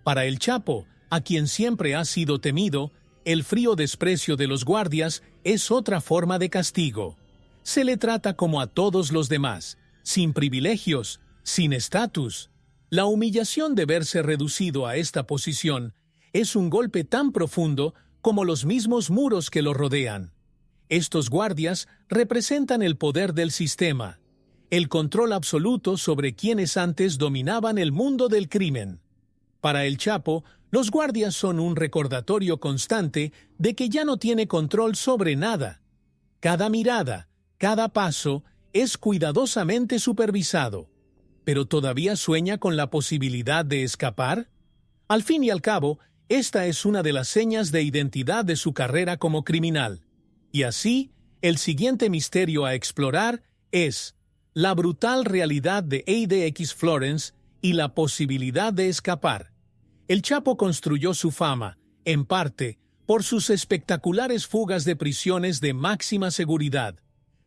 Para El Chapo, a quien siempre ha sido temido, el frío desprecio de los guardias es otra forma de castigo. Se le trata como a todos los demás, sin privilegios, sin estatus. La humillación de verse reducido a esta posición es un golpe tan profundo como los mismos muros que lo rodean. Estos guardias representan el poder del sistema, el control absoluto sobre quienes antes dominaban el mundo del crimen. Para El Chapo, los guardias son un recordatorio constante de que ya no tiene control sobre nada. Cada mirada, cada paso, es cuidadosamente supervisado. ¿Pero todavía sueña con la posibilidad de escapar? Al fin y al cabo, esta es una de las señas de identidad de su carrera como criminal. Y así, el siguiente misterio a explorar es la brutal realidad de ADX Florence y la posibilidad de escapar. El Chapo construyó su fama, en parte, por sus espectaculares fugas de prisiones de máxima seguridad.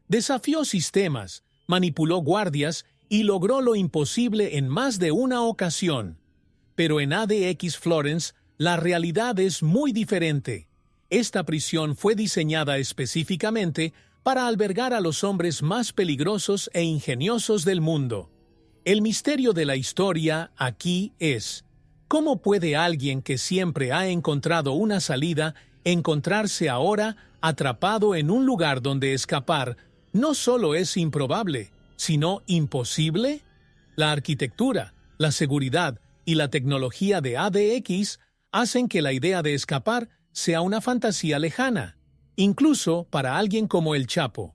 Desafió sistemas, manipuló guardias y logró lo imposible en más de una ocasión. Pero en ADX Florence, la realidad es muy diferente. Esta prisión fue diseñada específicamente para albergar a los hombres más peligrosos e ingeniosos del mundo. El misterio de la historia aquí es: ¿cómo puede alguien que siempre ha encontrado una salida encontrarse ahora atrapado en un lugar donde escapar no solo es improbable, sino imposible? La arquitectura, la seguridad y la tecnología de ADX hacen que la idea de escapar sea una fantasía lejana, incluso para alguien como El Chapo.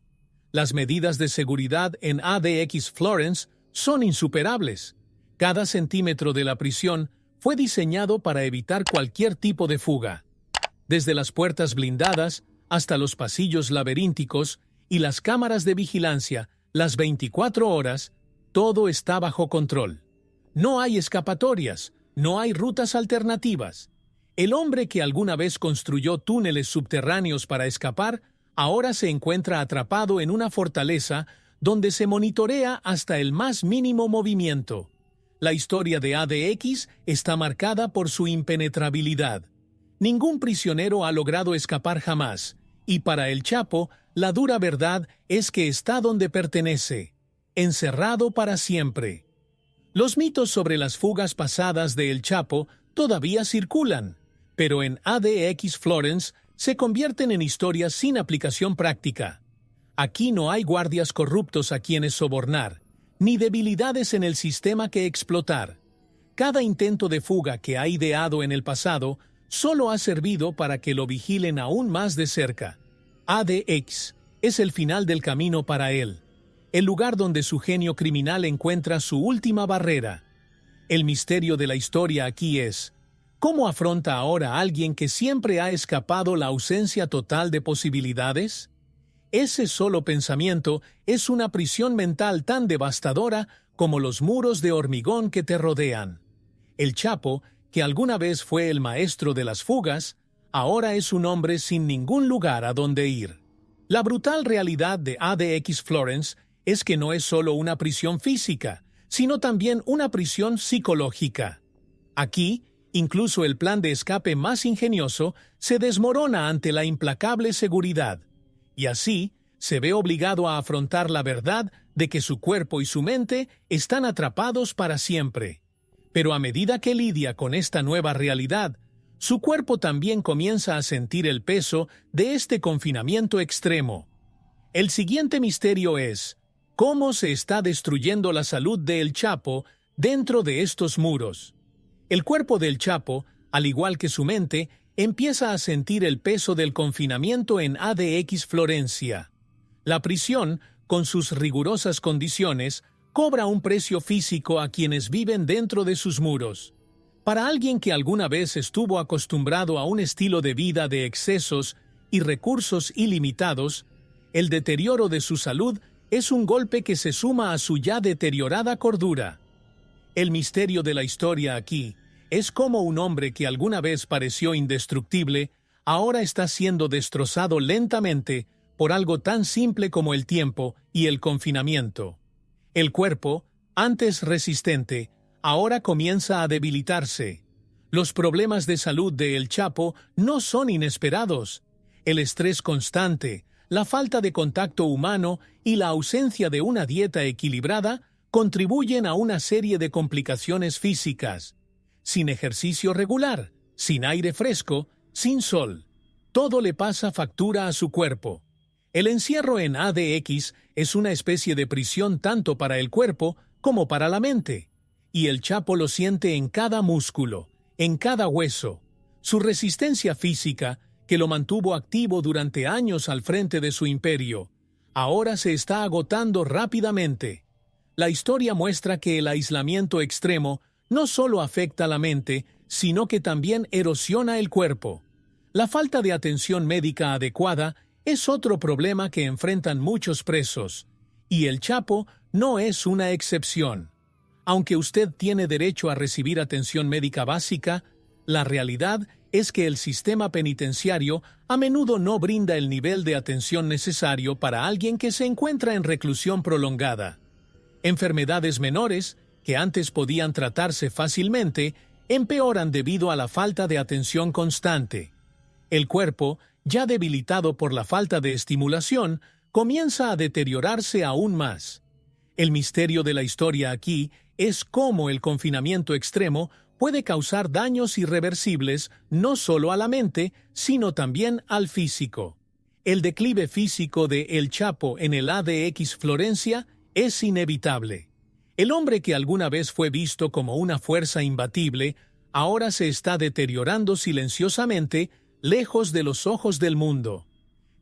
Las medidas de seguridad en ADX Florence son insuperables. Cada centímetro de la prisión fue diseñado para evitar cualquier tipo de fuga. Desde las puertas blindadas hasta los pasillos laberínticos y las cámaras de vigilancia, las 24 horas, todo está bajo control. No hay escapatorias, no hay rutas alternativas. El hombre que alguna vez construyó túneles subterráneos para escapar, ahora se encuentra atrapado en una fortaleza donde se monitorea hasta el más mínimo movimiento. La historia de ADX está marcada por su impenetrabilidad. Ningún prisionero ha logrado escapar jamás, y para El Chapo, la dura verdad es que está donde pertenece, encerrado para siempre. Los mitos sobre las fugas pasadas de El Chapo todavía circulan, pero en ADX Florence se convierten en historias sin aplicación práctica. Aquí no hay guardias corruptos a quienes sobornar, ni debilidades en el sistema que explotar. Cada intento de fuga que ha ideado en el pasado solo ha servido para que lo vigilen aún más de cerca. ADX es el final del camino para él, el lugar donde su genio criminal encuentra su última barrera. El misterio de la historia aquí es: ¿cómo afronta ahora alguien que siempre ha escapado la ausencia total de posibilidades? Ese solo pensamiento es una prisión mental tan devastadora como los muros de hormigón que te rodean. El Chapo, que alguna vez fue el maestro de las fugas, ahora es un hombre sin ningún lugar a donde ir. La brutal realidad de ADX Florence es que no es solo una prisión física, sino también una prisión psicológica. Aquí, incluso el plan de escape más ingenioso se desmorona ante la implacable seguridad, y así se ve obligado a afrontar la verdad de que su cuerpo y su mente están atrapados para siempre. Pero a medida que lidia con esta nueva realidad, su cuerpo también comienza a sentir el peso de este confinamiento extremo. El siguiente misterio es: cómo se está destruyendo la salud de El Chapo dentro de estos muros. El cuerpo del Chapo, al igual que su mente, empieza a sentir el peso del confinamiento en ADX Florencia. La prisión, con sus rigurosas condiciones, cobra un precio físico a quienes viven dentro de sus muros. Para alguien que alguna vez estuvo acostumbrado a un estilo de vida de excesos y recursos ilimitados, el deterioro de su salud es un golpe que se suma a su ya deteriorada cordura. El misterio de la historia aquí es cómo un hombre que alguna vez pareció indestructible, ahora está siendo destrozado lentamente por algo tan simple como el tiempo y el confinamiento. El cuerpo, antes resistente, ahora comienza a debilitarse. Los problemas de salud de El Chapo no son inesperados. El estrés constante, la falta de contacto humano y la ausencia de una dieta equilibrada contribuyen a una serie de complicaciones físicas. Sin ejercicio regular, sin aire fresco, sin sol. Todo le pasa factura a su cuerpo. El encierro en ADX es una especie de prisión tanto para el cuerpo como para la mente. Y El Chapo lo siente en cada músculo, en cada hueso. Su resistencia física, que lo mantuvo activo durante años al frente de su imperio, ahora se está agotando rápidamente. La historia muestra que el aislamiento extremo no solo afecta la mente, sino que también erosiona el cuerpo. La falta de atención médica adecuada es otro problema que enfrentan muchos presos, y El Chapo no es una excepción. Aunque usted tiene derecho a recibir atención médica básica, la realidad es que el sistema penitenciario a menudo no brinda el nivel de atención necesario para alguien que se encuentra en reclusión prolongada. Enfermedades menores, que antes podían tratarse fácilmente, empeoran debido a la falta de atención constante. El cuerpo, ya debilitado por la falta de estimulación, comienza a deteriorarse aún más. El misterio de la historia aquí es cómo el confinamiento extremo puede causar daños irreversibles no solo a la mente, sino también al físico. El declive físico de El Chapo en el ADX Florencia es inevitable. El hombre que alguna vez fue visto como una fuerza imbatible, ahora se está deteriorando silenciosamente, lejos de los ojos del mundo.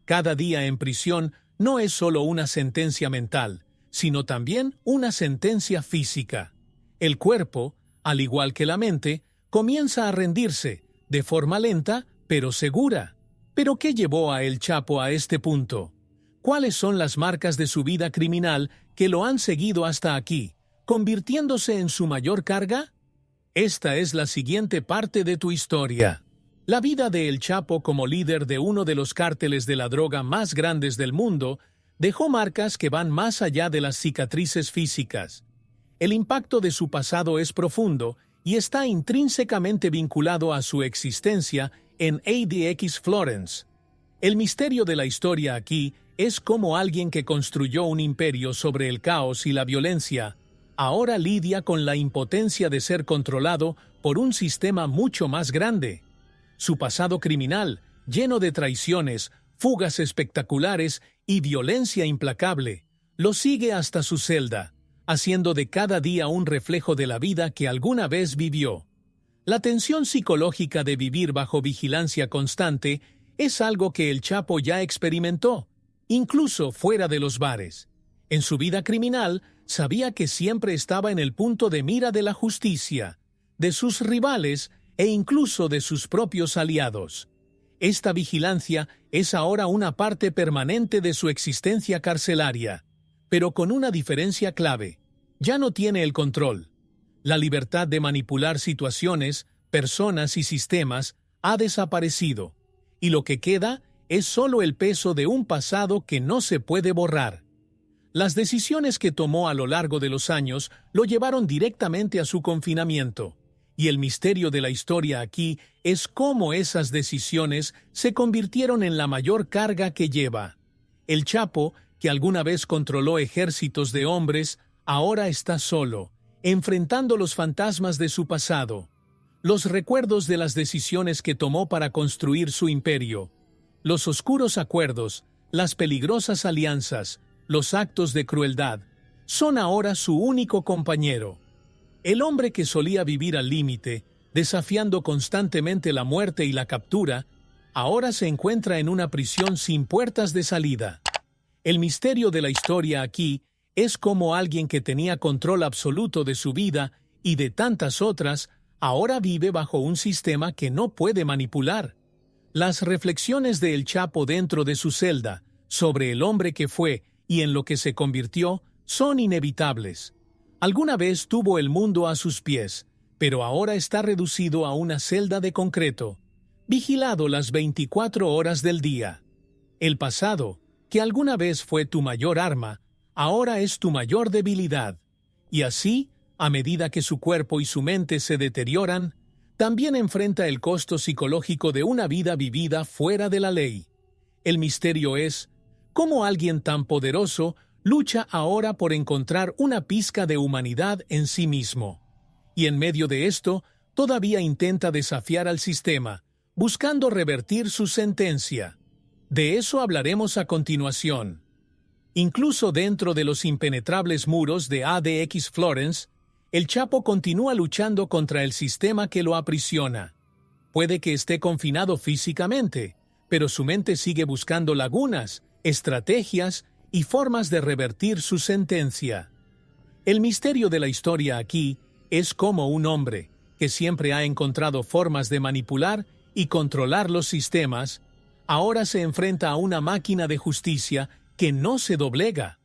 Cada día en prisión no es solo una sentencia mental, sino también una sentencia física. El cuerpo, al igual que la mente, comienza a rendirse, de forma lenta, pero segura. ¿Pero qué llevó a El Chapo a este punto? ¿Cuáles son las marcas de su vida criminal que lo han seguido hasta aquí, convirtiéndose en su mayor carga? Esta es la siguiente parte de tu historia. La vida de El Chapo como líder de uno de los cárteles de la droga más grandes del mundo dejó marcas que van más allá de las cicatrices físicas. El impacto de su pasado es profundo y está intrínsecamente vinculado a su existencia en ADX Florence. El misterio de la historia aquí es cómo alguien que construyó un imperio sobre el caos y la violencia ahora lidia con la impotencia de ser controlado por un sistema mucho más grande. Su pasado criminal, lleno de traiciones, fugas espectaculares y violencia implacable, lo sigue hasta su celda, haciendo de cada día un reflejo de la vida que alguna vez vivió. La tensión psicológica de vivir bajo vigilancia constante es algo que El Chapo ya experimentó, incluso fuera de los bares. En su vida criminal, sabía que siempre estaba en el punto de mira de la justicia, de sus rivales e incluso de sus propios aliados. Esta vigilancia es ahora una parte permanente de su existencia carcelaria, pero con una diferencia clave. Ya no tiene el control. La libertad de manipular situaciones, personas y sistemas ha desaparecido, y lo que queda es solo el peso de un pasado que no se puede borrar. Las decisiones que tomó a lo largo de los años lo llevaron directamente a su confinamiento, y el misterio de la historia aquí es cómo esas decisiones se convirtieron en la mayor carga que lleva. El Chapo, que alguna vez controló ejércitos de hombres, ahora está solo, enfrentando los fantasmas de su pasado, los recuerdos de las decisiones que tomó para construir su imperio, los oscuros acuerdos, las peligrosas alianzas, los actos de crueldad, son ahora su único compañero. El hombre que solía vivir al límite, desafiando constantemente la muerte y la captura, ahora se encuentra en una prisión sin puertas de salida. El misterio de la historia aquí es cómo alguien que tenía control absoluto de su vida y de tantas otras, ahora vive bajo un sistema que no puede manipular. Las reflexiones de El Chapo dentro de su celda, sobre el hombre que fue y en lo que se convirtió, son inevitables. Alguna vez tuvo el mundo a sus pies, pero ahora está reducido a una celda de concreto, vigilado las 24 horas del día. El pasado, que alguna vez fue tu mayor arma, ahora es tu mayor debilidad. Y así, a medida que su cuerpo y su mente se deterioran, también enfrenta el costo psicológico de una vida vivida fuera de la ley. El misterio es cómo alguien tan poderoso lucha ahora por encontrar una pizca de humanidad en sí mismo. Y en medio de esto, todavía intenta desafiar al sistema, buscando revertir su sentencia. De eso hablaremos a continuación. Incluso dentro de los impenetrables muros de ADX Florence, El Chapo continúa luchando contra el sistema que lo aprisiona. Puede que esté confinado físicamente, pero su mente sigue buscando lagunas, estrategias y formas de revertir su sentencia. El misterio de la historia aquí es cómo un hombre, que siempre ha encontrado formas de manipular y controlar los sistemas, ahora se enfrenta a una máquina de justicia que no se doblega.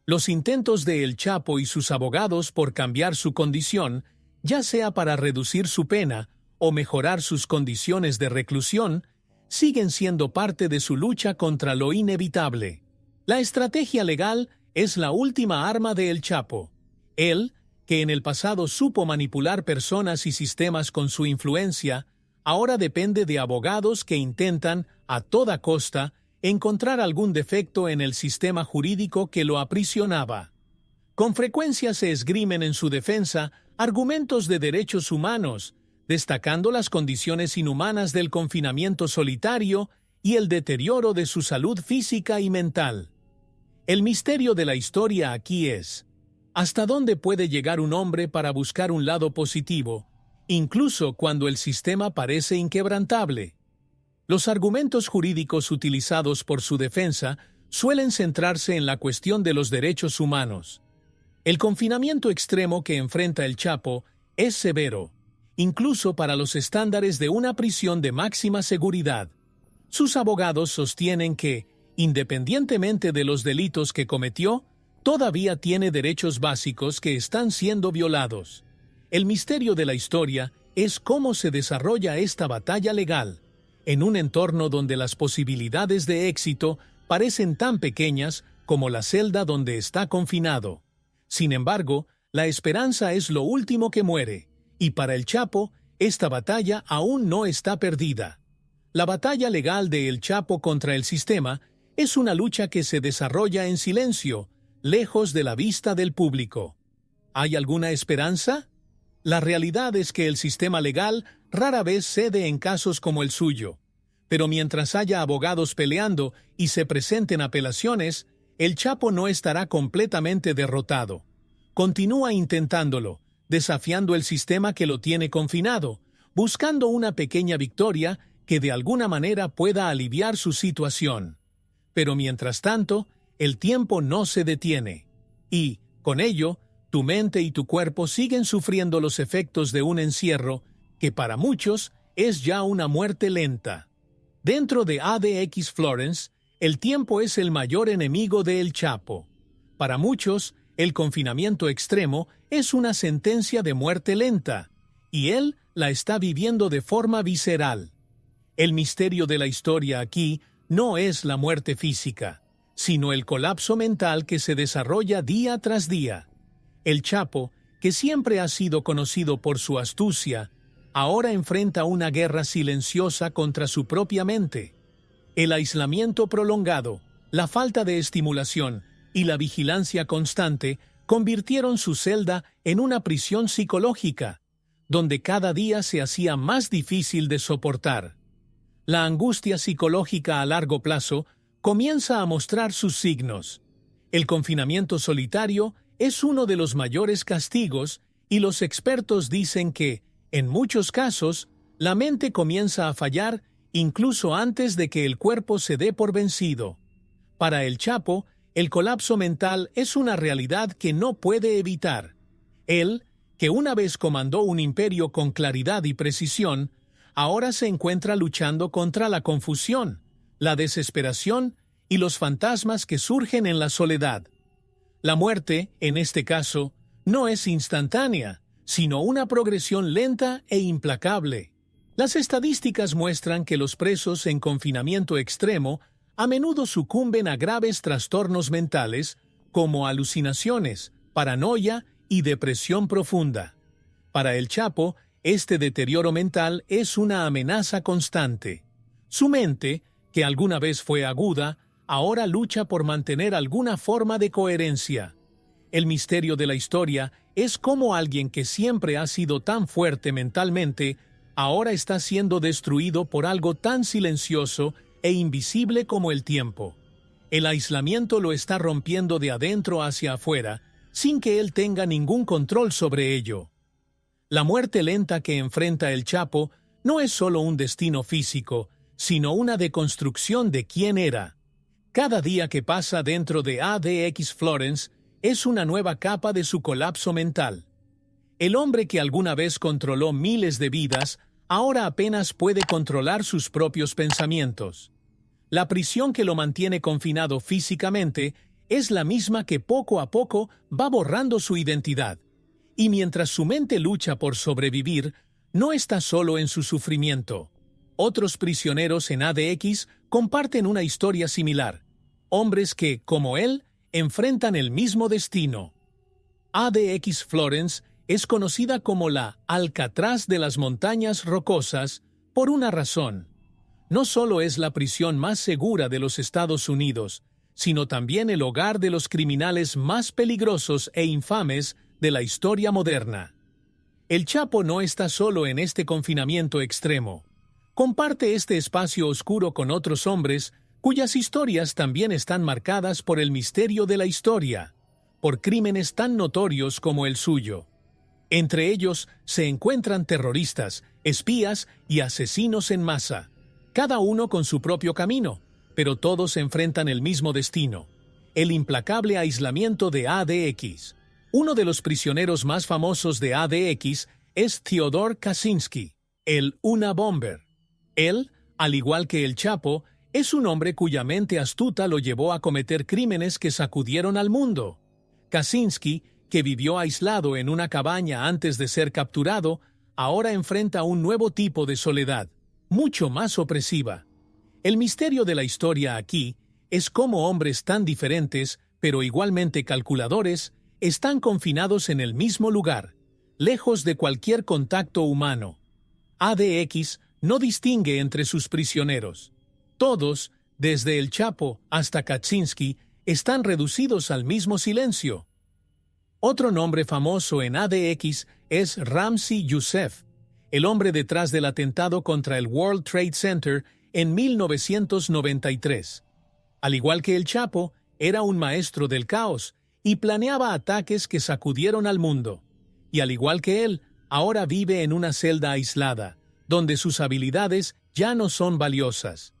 Los intentos de El Chapo y sus abogados por cambiar su condición, ya sea para reducir su pena o mejorar sus condiciones de reclusión, siguen siendo parte de su lucha contra lo inevitable. La estrategia legal es la última arma de El Chapo. Él, que en el pasado supo manipular personas y sistemas con su influencia, ahora depende de abogados que intentan, a toda costa, encontrar algún defecto en el sistema jurídico que lo aprisionaba. Con frecuencia se esgrimen en su defensa argumentos de derechos humanos, destacando las condiciones inhumanas del confinamiento solitario y el deterioro de su salud física y mental. El misterio de la historia aquí es, ¿hasta dónde puede llegar un hombre para buscar un lado positivo, incluso cuando el sistema parece inquebrantable? Los argumentos jurídicos utilizados por su defensa suelen centrarse en la cuestión de los derechos humanos. El confinamiento extremo que enfrenta El Chapo es severo, incluso para los estándares de una prisión de máxima seguridad. Sus abogados sostienen que, independientemente de los delitos que cometió, todavía tiene derechos básicos que están siendo violados. El misterio de la historia es cómo se desarrolla esta batalla legal, en un entorno donde las posibilidades de éxito parecen tan pequeñas como la celda donde está confinado. Sin embargo, la esperanza es lo último que muere, y para El Chapo, esta batalla aún no está perdida. La batalla legal de El Chapo contra el sistema es una lucha que se desarrolla en silencio, lejos de la vista del público. ¿Hay alguna esperanza? La realidad es que el sistema legal rara vez cede en casos como el suyo. Pero mientras haya abogados peleando y se presenten apelaciones, El Chapo no estará completamente derrotado. Continúa intentándolo, desafiando el sistema que lo tiene confinado, buscando una pequeña victoria que de alguna manera pueda aliviar su situación. Pero mientras tanto, el tiempo no se detiene. Y, con ello, tu mente y tu cuerpo siguen sufriendo los efectos de un encierro que para muchos es ya una muerte lenta. Dentro de ADX Florence, el tiempo es el mayor enemigo de El Chapo. Para muchos, el confinamiento extremo es una sentencia de muerte lenta, y él la está viviendo de forma visceral. El misterio de la historia aquí no es la muerte física, sino el colapso mental que se desarrolla día tras día. El Chapo, que siempre ha sido conocido por su astucia, ahora enfrenta una guerra silenciosa contra su propia mente. El aislamiento prolongado, la falta de estimulación y la vigilancia constante convirtieron su celda en una prisión psicológica, donde cada día se hacía más difícil de soportar. La angustia psicológica a largo plazo comienza a mostrar sus signos. El confinamiento solitario es uno de los mayores castigos y los expertos dicen que, en muchos casos, la mente comienza a fallar incluso antes de que el cuerpo se dé por vencido. Para el Chapo, el colapso mental es una realidad que no puede evitar. Él, que una vez comandó un imperio con claridad y precisión, ahora se encuentra luchando contra la confusión, la desesperación y los fantasmas que surgen en la soledad. La muerte, en este caso, no es instantánea, sino una progresión lenta e implacable. Las estadísticas muestran que los presos en confinamiento extremo a menudo sucumben a graves trastornos mentales como alucinaciones, paranoia y depresión profunda. Para el Chapo, este deterioro mental es una amenaza constante. Su mente, que alguna vez fue aguda, ahora lucha por mantener alguna forma de coherencia. El misterio de la historia es cómo alguien que siempre ha sido tan fuerte mentalmente, ahora está siendo destruido por algo tan silencioso e invisible como el tiempo. El aislamiento lo está rompiendo de adentro hacia afuera, sin que él tenga ningún control sobre ello. La muerte lenta que enfrenta el Chapo no es solo un destino físico, sino una deconstrucción de quién era. Cada día que pasa dentro de ADX Florence es una nueva capa de su colapso mental. El hombre que alguna vez controló miles de vidas, ahora apenas puede controlar sus propios pensamientos. La prisión que lo mantiene confinado físicamente es la misma que poco a poco va borrando su identidad. Y mientras su mente lucha por sobrevivir, no está solo en su sufrimiento. Otros prisioneros en ADX comparten una historia similar. Hombres que, como él, enfrentan el mismo destino. ADX Florence es conocida como la Alcatraz de las montañas rocosas por una razón. No solo es la prisión más segura de los Estados Unidos, sino también el hogar de los criminales más peligrosos e infames de la historia moderna. El Chapo no está solo en este confinamiento extremo. Comparte este espacio oscuro con otros hombres cuyas historias también están marcadas por el misterio de la historia, por crímenes tan notorios como el suyo. Entre ellos se encuentran terroristas, espías y asesinos en masa, cada uno con su propio camino, pero todos enfrentan el mismo destino, el implacable aislamiento de ADX. Uno de los prisioneros más famosos de ADX es Theodore Kaczynski, el Unabomber. Él, al igual que el Chapo, es un hombre cuya mente astuta lo llevó a cometer crímenes que sacudieron al mundo. Kaczynski, que vivió aislado en una cabaña antes de ser capturado, ahora enfrenta un nuevo tipo de soledad, mucho más opresiva. El misterio de la historia aquí es cómo hombres tan diferentes, pero igualmente calculadores, están confinados en el mismo lugar, lejos de cualquier contacto humano. ADX no distingue entre sus prisioneros. Todos, desde el Chapo hasta Kaczynski, están reducidos al mismo silencio. Otro nombre famoso en ADX es Ramzi Youssef, el hombre detrás del atentado contra el World Trade Center en 1993. Al igual que el Chapo, era un maestro del caos y planeaba ataques que sacudieron al mundo. Y al igual que él, ahora vive en una celda aislada, donde sus habilidades ya no son valiosas.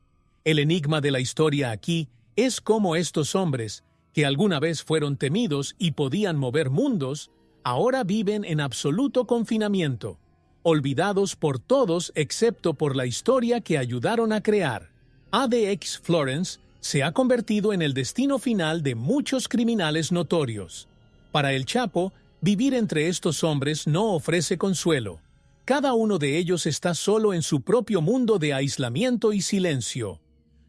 El enigma de la historia aquí es cómo estos hombres, que alguna vez fueron temidos y podían mover mundos, ahora viven en absoluto confinamiento, olvidados por todos excepto por la historia que ayudaron a crear. ADX Florence se ha convertido en el destino final de muchos criminales notorios. Para el Chapo, vivir entre estos hombres no ofrece consuelo. Cada uno de ellos está solo en su propio mundo de aislamiento y silencio.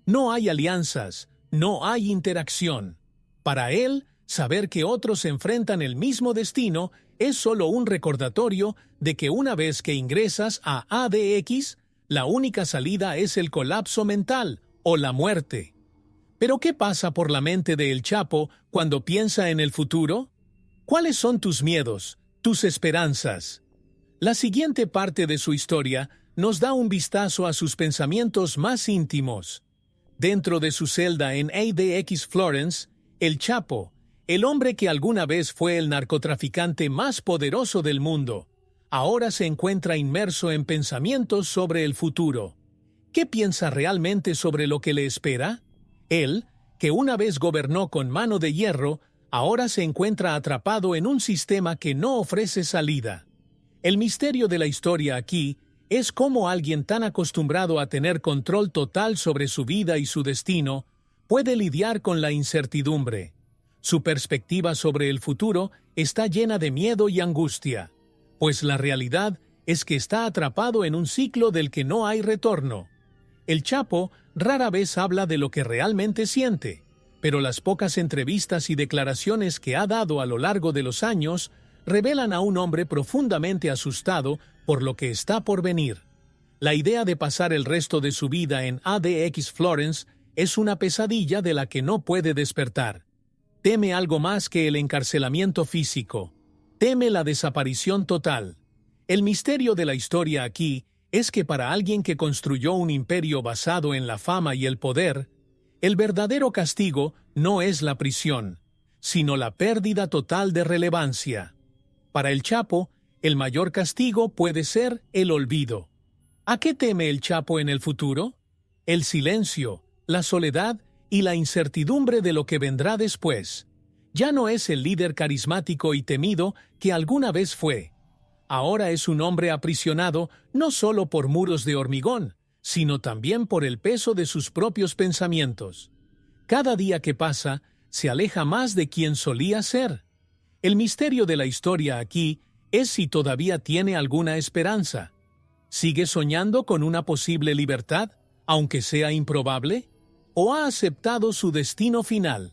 No hay alianzas, no hay interacción. Para él, saber que otros enfrentan el mismo destino es solo un recordatorio de que una vez que ingresas a ADX, la única salida es el colapso mental o la muerte. ¿Pero qué pasa por la mente de El Chapo cuando piensa en el futuro? ¿Cuáles son tus miedos, tus esperanzas? La siguiente parte de su historia nos da un vistazo a sus pensamientos más íntimos. Dentro de su celda en ADX Florence, El Chapo, El hombre que alguna vez fue el narcotraficante más poderoso del mundo, ahora se encuentra inmerso en pensamientos sobre el futuro. ¿Qué piensa realmente sobre lo que le espera? Él, que una vez gobernó con mano de hierro, ahora se encuentra atrapado en un sistema que no ofrece salida. El misterio de la historia aquí es cómo alguien tan acostumbrado a tener control total sobre su vida y su destino puede lidiar con la incertidumbre. Su perspectiva sobre el futuro está llena de miedo y angustia, pues la realidad es que está atrapado en un ciclo del que no hay retorno. El Chapo rara vez habla de lo que realmente siente, pero las pocas entrevistas y declaraciones que ha dado a lo largo de los años revelan a un hombre profundamente asustado por lo que está por venir. La idea de pasar el resto de su vida en ADX Florence es una pesadilla de la que no puede despertar. Teme algo más que el encarcelamiento físico. Teme la desaparición total. El misterio de la historia aquí es que para alguien que construyó un imperio basado en la fama y el poder, el verdadero castigo no es la prisión, sino la pérdida total de relevancia. Para el Chapo, el mayor castigo puede ser el olvido. ¿A qué teme el Chapo en el futuro? El silencio, la soledad y la incertidumbre de lo que vendrá después. Ya no es el líder carismático y temido que alguna vez fue. Ahora es un hombre aprisionado no solo por muros de hormigón, sino también por el peso de sus propios pensamientos. Cada día que pasa, se aleja más de quien solía ser. El misterio de la historia aquí es si todavía tiene alguna esperanza. ¿Sigue soñando con una posible libertad, aunque sea improbable? ¿O ha aceptado su destino final?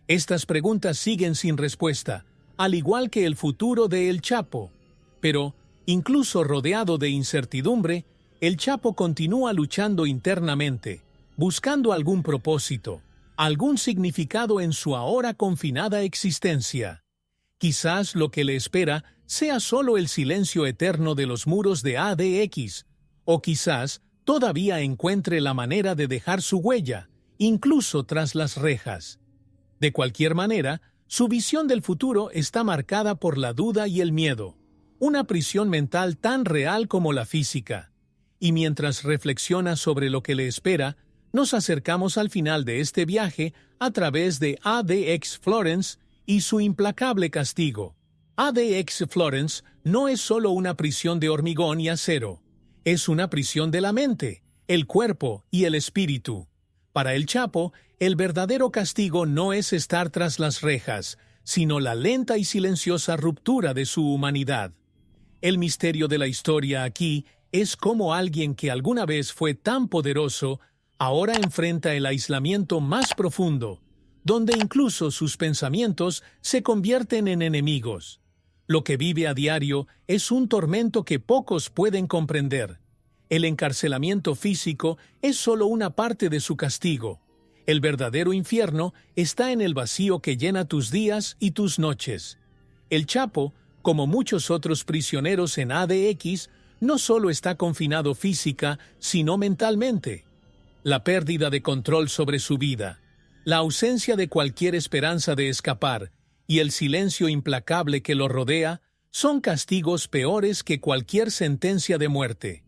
Estas preguntas siguen sin respuesta, al igual que el futuro de El Chapo. Pero, incluso rodeado de incertidumbre, el Chapo continúa luchando internamente, buscando algún propósito, algún significado en su ahora confinada existencia. Quizás lo que le espera sea solo el silencio eterno de los muros de ADX, o quizás todavía encuentre la manera de dejar su huella, incluso tras las rejas. De cualquier manera, su visión del futuro está marcada por la duda y el miedo, una prisión mental tan real como la física. Y mientras reflexiona sobre lo que le espera, nos acercamos al final de este viaje a través de ADX Florence y su implacable castigo. ADX Florence no es solo una prisión de hormigón y acero, es una prisión de la mente, el cuerpo y el espíritu. Para el Chapo, el verdadero castigo no es estar tras las rejas, sino la lenta y silenciosa ruptura de su humanidad. El misterio de la historia aquí es cómo alguien que alguna vez fue tan poderoso, ahora enfrenta el aislamiento más profundo, donde incluso sus pensamientos se convierten en enemigos. Lo que vive a diario es un tormento que pocos pueden comprender. El encarcelamiento físico es solo una parte de su castigo. El verdadero infierno está en el vacío que llena tus días y tus noches. El Chapo, como muchos otros prisioneros en ADX, no solo está confinado física, sino mentalmente. La pérdida de control sobre su vida, la ausencia de cualquier esperanza de escapar y el silencio implacable que lo rodea son castigos peores que cualquier sentencia de muerte.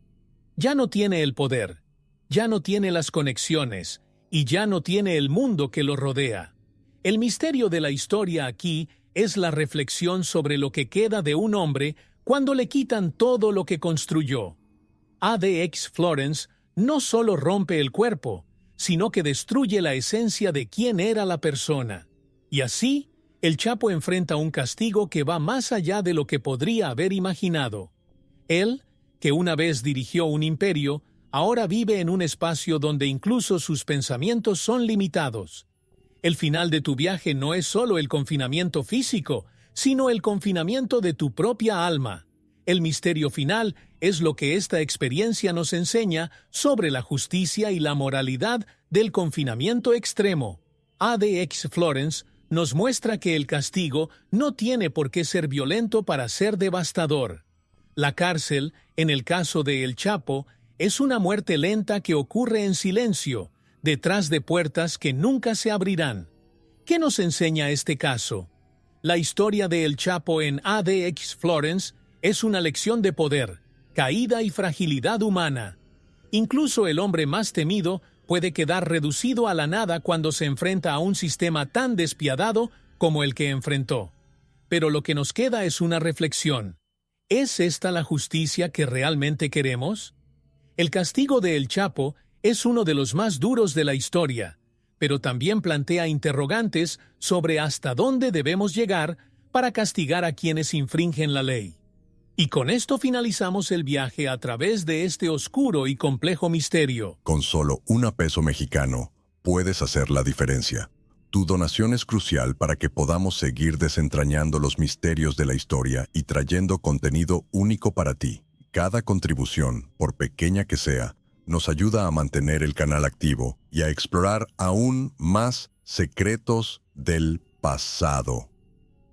Ya no tiene el poder, ya no tiene las conexiones y ya no tiene el mundo que lo rodea. El misterio de la historia aquí es la reflexión sobre lo que queda de un hombre cuando le quitan todo lo que construyó. ADX Florence no solo rompe el cuerpo, sino que destruye la esencia de quién era la persona. Y así, el Chapo enfrenta un castigo que va más allá de lo que podría haber imaginado. Él, que una vez dirigió un imperio, ahora vive en un espacio donde incluso sus pensamientos son limitados. El final de tu viaje no es solo el confinamiento físico, sino el confinamiento de tu propia alma. El misterio final es lo que esta experiencia nos enseña sobre la justicia y la moralidad del confinamiento extremo. ADX Florence nos muestra que el castigo no tiene por qué ser violento para ser devastador. La cárcel, en el caso de El Chapo, es una muerte lenta que ocurre en silencio, detrás de puertas que nunca se abrirán. ¿Qué nos enseña este caso? La historia de El Chapo en ADX Florence es una lección de poder, caída y fragilidad humana. Incluso el hombre más temido puede quedar reducido a la nada cuando se enfrenta a un sistema tan despiadado como el que enfrentó. Pero lo que nos queda es una reflexión. ¿Es esta la justicia que realmente queremos? El castigo de El Chapo es uno de los más duros de la historia, pero también plantea interrogantes sobre hasta dónde debemos llegar para castigar a quienes infringen la ley. Y con esto finalizamos el viaje a través de este oscuro y complejo misterio. Con solo $1 mexicano, puedes hacer la diferencia. Tu donación es crucial para que podamos seguir desentrañando los misterios de la historia y trayendo contenido único para ti. Cada contribución, por pequeña que sea, nos ayuda a mantener el canal activo y a explorar aún más secretos del pasado.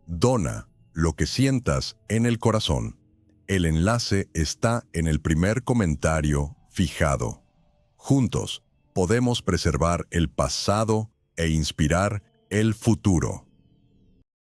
Dona lo que sientas en el corazón. El enlace está en el primer comentario fijado. Juntos, podemos preservar el pasado e inspirar el futuro.